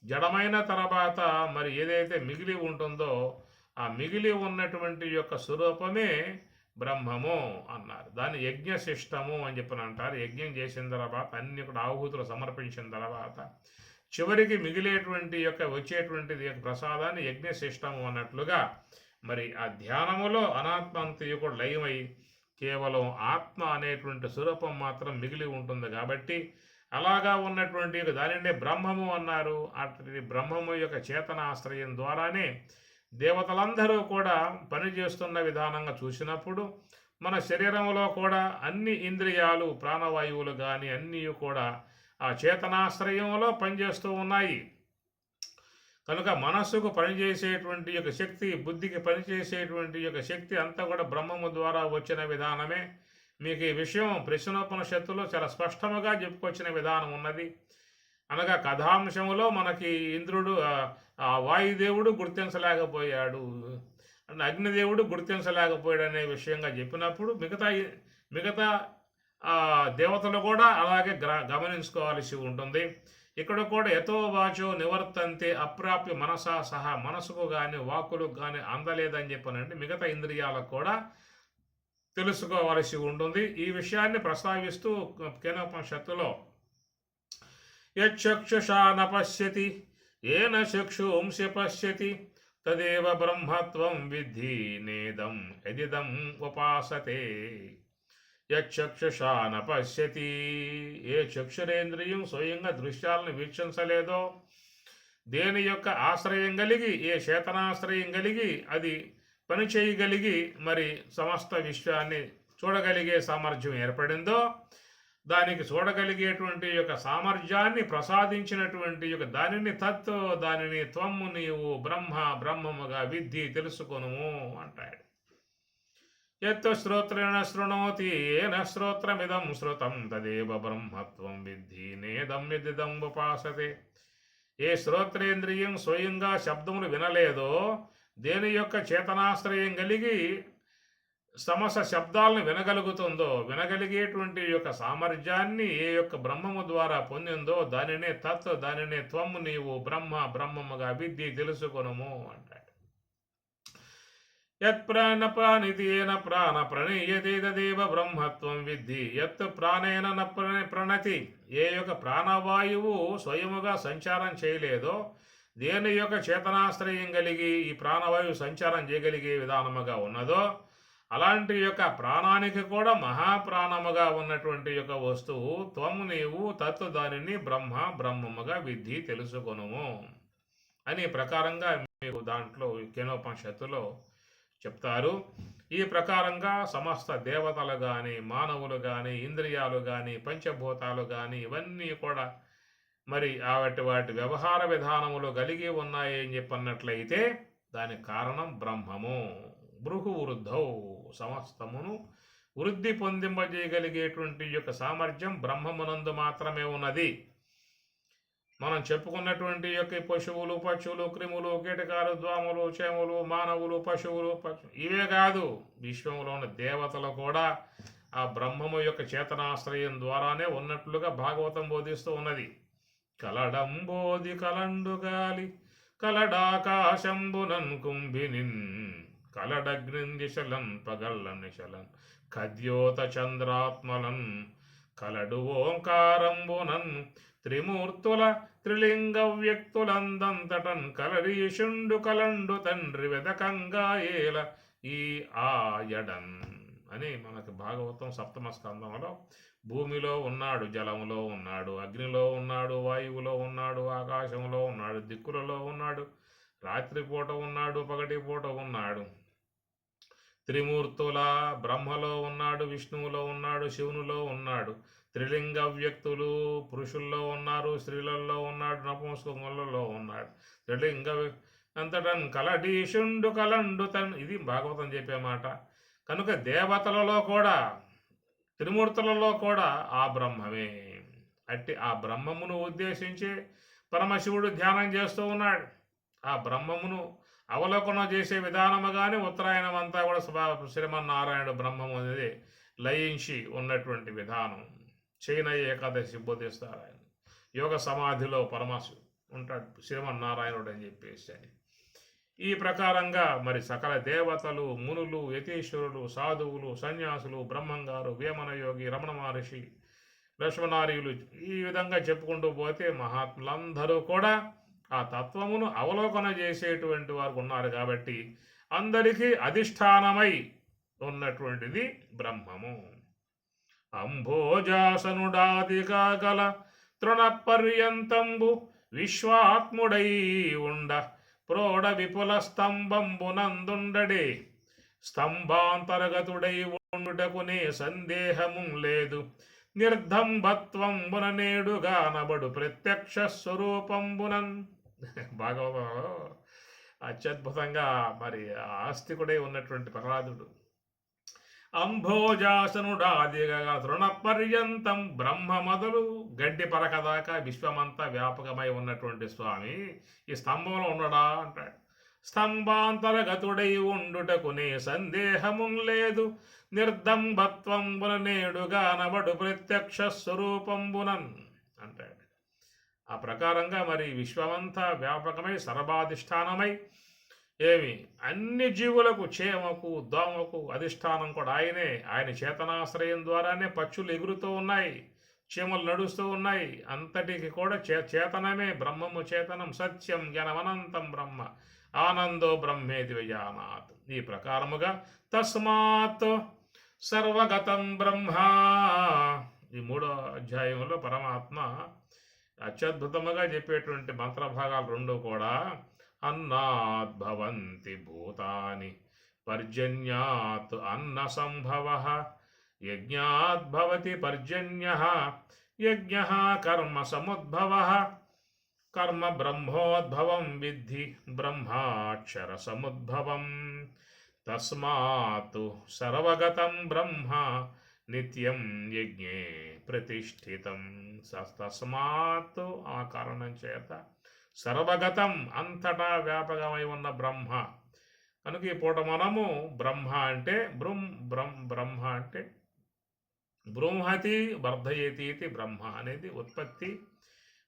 జడమైన తర్వాత మరి ఏదైతే మిగిలి ఉంటుందో ఆ మిగిలి ఉన్నటువంటి యొక్క స్వరూపమే బ్రహ్మము అన్నారు. దాన్ని యజ్ఞశిష్టము అని చెప్పని అంటారు. యజ్ఞం చేసిన తర్వాత అన్ని కూడా ఆహుతులు సమర్పించిన తర్వాత చివరికి మిగిలేటువంటి యొక్క వచ్చేటువంటిది యొక్క ప్రసాదాన్ని యజ్ఞశిష్టము అన్నట్లుగా మరి ఆ ధ్యానములో అనాత్మ అంతయు కూడా లయమై కేవలం ఆత్మ అనేటువంటి స్వరూపం మాత్రం మిగిలి ఉంటుంది. కాబట్టి అలాగా ఉన్నటువంటి దానినే బ్రహ్మము అన్నారు. అటు బ్రహ్మము యొక్క చేతనాశ్రయం ద్వారానే దేవతలందరూ కూడా పనిచేస్తున్న విధానంగా చూసినప్పుడు మన శరీరంలో కూడా అన్ని ఇంద్రియాలు ప్రాణవాయువులు కానీ అన్నీ కూడా ఆ చేతనాశ్రయంలో పనిచేస్తూ ఉన్నాయి. కనుక మనస్సుకు పనిచేసేటువంటి యొక్క శక్తి, బుద్ధికి పనిచేసేటువంటి యొక్క శక్తి అంతా కూడా బ్రహ్మము ద్వారా వచ్చిన విధానమే. మీకు ఈ విషయం ప్రశ్నోపనిషత్తులో చాలా స్పష్టముగా చెప్పుకొచ్చిన విధానం ఉన్నది. అనగా కథాంశములో మనకి ఇంద్రుడు ఆ వాయుదేవుడు గుర్తించలేకపోయాడు, అగ్నిదేవుడు గుర్తించలేకపోయాడు అనే విషయంగా చెప్పినప్పుడు మిగతా దేవతలు కూడా అలాగే గమనించుకోవాల్సి ఉంటుంది. ఇక్కడ కూడా యతో వాచో నివర్తంతే అప్రాప్య మనసా సహా, మనసుకు కానీ వాక్కులకు కానీ అందలేదని చెప్పనంటే మిగతా ఇంద్రియాలకు కూడా తెలుసుకోవలసి ఉంటుంది. ఈ విషయాన్ని ప్రస్తావిస్తూ కేనోపనిషత్తులో యక్షుషా న పశ్యతి ఏన చక్షుంసి పశ్యతి తదేవ బ్రహ్మత్వం విద్ధి నేదం యదిదం ఉపాసతే. యక్షుషా న పశ్యతి, ఏ చక్షురేంద్రియం స్వయంగా దృశ్యాలను వీక్షించలేదో, దేని యొక్క ఆశ్రయం కలిగి, ఏ చేతనాశ్రయం కలిగి అది పని చేయగలిగి మరి సమస్త విశ్వాన్ని చూడగలిగే సామర్థ్యం ఏర్పడిందో, దానికి చూడగలిగేటువంటి యొక్క సామర్థ్యాన్ని ప్రసాదించినటువంటి యొక్క దానిని దానిని త్వమ్ము నీవు బ్రహ్మముగా విద్ధి తెలుసుకొనుము అంటాడు. యత్ శ్రోత్రేణ శృణోతి ఏన శ్రోత్రమిదం శృతం తదేవ బ్రహ్మత్వం విద్ధి నేదం యదిదం ఉపాసతే. ఏ శ్రోత్రేంద్రియం స్వయంగా శబ్దములు వినలేదో, దేని యొక్క చేతనాశ్రయం కలిగి సమస్త శబ్దాలను వినగలుగుతుందో, వినగలిగేటువంటి యొక్క సామర్థ్యాన్ని ఏ యొక్క బ్రహ్మము ద్వారా పొందిందో దానినే త్వమ్ము నీవు బ్రహ్మముగా విద్ధి తెలుసుకొనుము అంటాడు. యత్ ప్రాణ ప్రాణితేన ప్రాణ ప్రణీయతే తదేవ బ్రహ్మత్వం విద్ధి. యత్ ప్రాణేన న ప్రణతి, ఏ యొక్క ప్రాణవాయువు స్వయముగా సంచారం చేయలేదో, దేని యొక్క చేతనాశ్రయం కలిగి ఈ ప్రాణవాయువు సంచారం చేయగలిగే విధానముగా ఉన్నదో, అలాంటి యొక్క ప్రాణానికి కూడా మహాప్రాణముగా ఉన్నటువంటి యొక్క వస్తువు త్వము నీవు దానిని బ్రహ్మముగా విద్ధి తెలుసుకొనుము అని ప్రకారంగా మీకు దాంట్లో కేనోపనిషత్తులో చెప్తారు. ఈ ప్రకారంగా సమస్త దేవతలు కానీ, మానవులు కానీ, ఇంద్రియాలు కానీ, పంచభూతాలు కానీ ఇవన్నీ కూడా మరి వాటి వ్యవహార విధానములు కలిగి ఉన్నాయి అని చెప్పన్నట్లయితే దానికి కారణం బ్రహ్మము. బృహు వృద్ధౌ, సమస్తమును వృద్ధి పొందింపజేయగలిగేటువంటి యొక్క సామర్థ్యం బ్రహ్మమునందు మాత్రమే ఉన్నది. మనం చెప్పుకున్నటువంటి యొక్క పశువులు, పక్షులు, క్రిములు, కీటకాలు, ద్వాములు, చేములు, మానవులు, పశువులు ఇవే కాదు, విశ్వంలో ఉన్న దేవతలు కూడా ఆ బ్రహ్మము యొక్క చేతనాశ్రయం ద్వారానే ఉన్నట్లుగా భాగవతం బోధిస్తూ ఉన్నది. కలడంబోధి కలండుగాలి కలడాకాశంబునన్ కుంభినిన్ కలడగ్నిశలన్ పగళ్ళ నిశలన్ కద్యోత చంద్రాత్మలన్ కలడు ఓంకారంబునన్ త్రిమూర్తుల త్రిలింగ వ్యక్తులందంతటన్ కలరీషుండు కలండు తండ్రి వెదకంగా ఏల ఈ ఆయడన్ అని మనకి భాగవతం సప్తమ స్కందంలో భూమిలో ఉన్నాడు, జలంలో ఉన్నాడు, అగ్నిలో ఉన్నాడు, వాయువులో ఉన్నాడు, ఆకాశంలో ఉన్నాడు, దిక్కులలో ఉన్నాడు, రాత్రిపూట ఉన్నాడు, పగటిపూట ఉన్నాడు, త్రిమూర్తుల బ్రహ్మలో ఉన్నాడు, విష్ణువులో ఉన్నాడు, శివునిలో ఉన్నాడు, త్రిలింగ వ్యక్తులు పురుషుల్లో ఉన్నారు, స్త్రీలలో ఉన్నాడు, నపుంసకులలో ఉన్నాడు, త్రిలింగ అంతటన్ కలడీషుండు కలండు తన్ ఇది భాగవతం చెప్పే మాట. కనుక దేవతలలో కూడా త్రిమూర్తులలో కూడా ఆ బ్రహ్మమే. అట్టి ఆ బ్రహ్మమును ఉద్దేశించి పరమశివుడు ధ్యానం చేస్తూ ఉన్నాడు. ఆ బ్రహ్మమును అవలోకనం చేసే విధానముగానే ఉత్తరాయణం అంతా కూడా శ్రీమన్నారాయణుడు బ్రహ్మము అనేది లయించి ఉన్నటువంటి విధానం. చైన ఏకాదశి బోధిస్తారు ఆయన. యోగ సమాధిలో పరమశివుడు ఉంటాడు శ్రీమన్నారాయణుడు అని చెప్పేసి అని. ఈ ప్రకారంగా మరి సకల దేవతలు, మునులు, యతీశ్వరులు, సాధువులు, సన్యాసులు, బ్రహ్మంగారు, వేమన యోగి, రమణ మహర్షి, లక్ష్మణార్యులు ఈ విధంగా చెప్పుకుంటూ పోతే మహాత్ములందరూ కూడా ఆ తత్వమును అవలోకన చేసేటువంటి వారు ఉన్నారు. కాబట్టి అందరికీ అధిష్టానమై ఉన్నటువంటిది బ్రహ్మము. అంభోజాసనుడాదిగా గల తృణపర్యంతంబు విశ్వాత్ముడై ఉండ ప్రోఢ విపుల స్తంభంబునందుండడే స్తంభాంతర్గతుడై ఉండుటకునే సందేహము లేదు. నిర్ధంభత్వంబున నేడుగానబడు ప్రత్యక్ష స్వరూపంబునన్ భాగవతంలో అత్యద్భుతంగా మరి ఆస్తికుడై ఉన్నటువంటి ప్రహ్లాదుడు అంభోజాసనుడాదిగా తృణపర్యంతం బ్రహ్మ మొదలు గడ్డి పరకదాకా విశ్వమంతా వ్యాపకమై ఉన్నటువంటి స్వామి ఈ స్తంభంలో ఉండడా అంటాడు. స్తంభాంతరగతుడై ఉండుటకునే సందేహము లేదు. నిర్దంభత్వంబున నేడుగా నబడు ప్రత్యక్ష స్వరూపంబునన్ అంటాడు. ఆ ప్రకారంగా మరి విశ్వమంతా వ్యాపకమై సర్వాధిష్టానమై ఏమి అన్ని జీవులకు చేమకు దోమకు అధిష్టానం కూడా ఆయనే. ఆయన చేతనాశ్రయం ద్వారానే పక్షులు ఎగురుతూ ఉన్నాయి, చీమలు నడుస్తూ ఉన్నాయి. అంతటికి కూడా చేతనమే బ్రహ్మము. చేతనం సత్యం జ్ఞానమనంతం బ్రహ్మ ఆనందో బ్రహ్మేది విజానాత్. ఈ ప్రకారముగా తస్మాత్ సర్వగతం బ్రహ్మ ఈ 3వ అధ్యాయంలో పరమాత్మ అత్యద్భుతముగా చెప్పేటువంటి మంత్రభాగాలు 2 కూడా అన్నాద్భవంతి భూతాని పర్జన్యాత్ అన్న సంభవ యజ్ఞాద్భవతి పర్జన్యః యజ్ఞః కర్మ సముద్భవ కర్మ బ్రహ్మోద్భవం విద్ధి బ్రహ్మాక్షర సముద్భవం. తస్మాత్ సర్వగతం బ్రహ్మ నిత్యం యజ్ఞే ప్రతిష్ఠితం. తస్మాత్ ఆ కారణం చేత సర్వగతం అంతటా వ్యాపకమై ఉన్న బ్రహ్మ. కనుక ఈ పూట మనము బ్రహ్మ అంటే బ్రహ్మ అంటే బృంహతి వర్ధయతి ఇది బ్రహ్మ అనేది ఉత్పత్తి.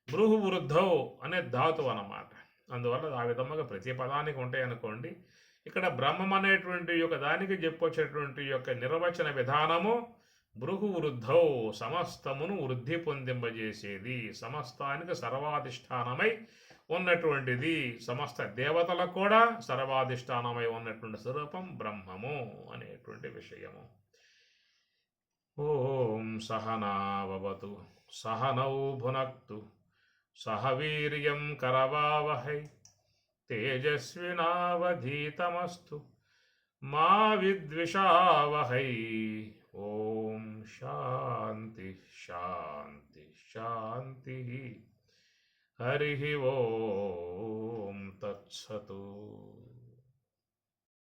బృహు వృద్ధౌ అనే ధాతువు అన్నమాట. అందువల్ల ఆ విధముగా ప్రతి పదానికి ఉంటాయి అనుకోండి. ఇక్కడ బ్రహ్మం అనేటువంటి యొక్క దానికి చెప్పొచ్చేటువంటి యొక్క నిర్వచన విధానము బృహు వృద్ధౌ సమస్తమును వృద్ధి పొందింపజేసేది, సమస్తానికి సర్వాధిష్టానమై ఉన్నటువంటిది, సమస్త దేవతలకు కూడా సర్వాధిష్టానమై ఉన్నటువంటి స్వరూపం బ్రహ్మము అనేటువంటి విషయము. ఓం సహనావతు సహనౌ భునక్తు సహ వీర్యం కరవావహై తేజస్వినావధీతమస్తు మా విద్విషావహై. ఓం శాంతి శాంతి శాంతి. హరి ఓం తత్సతు.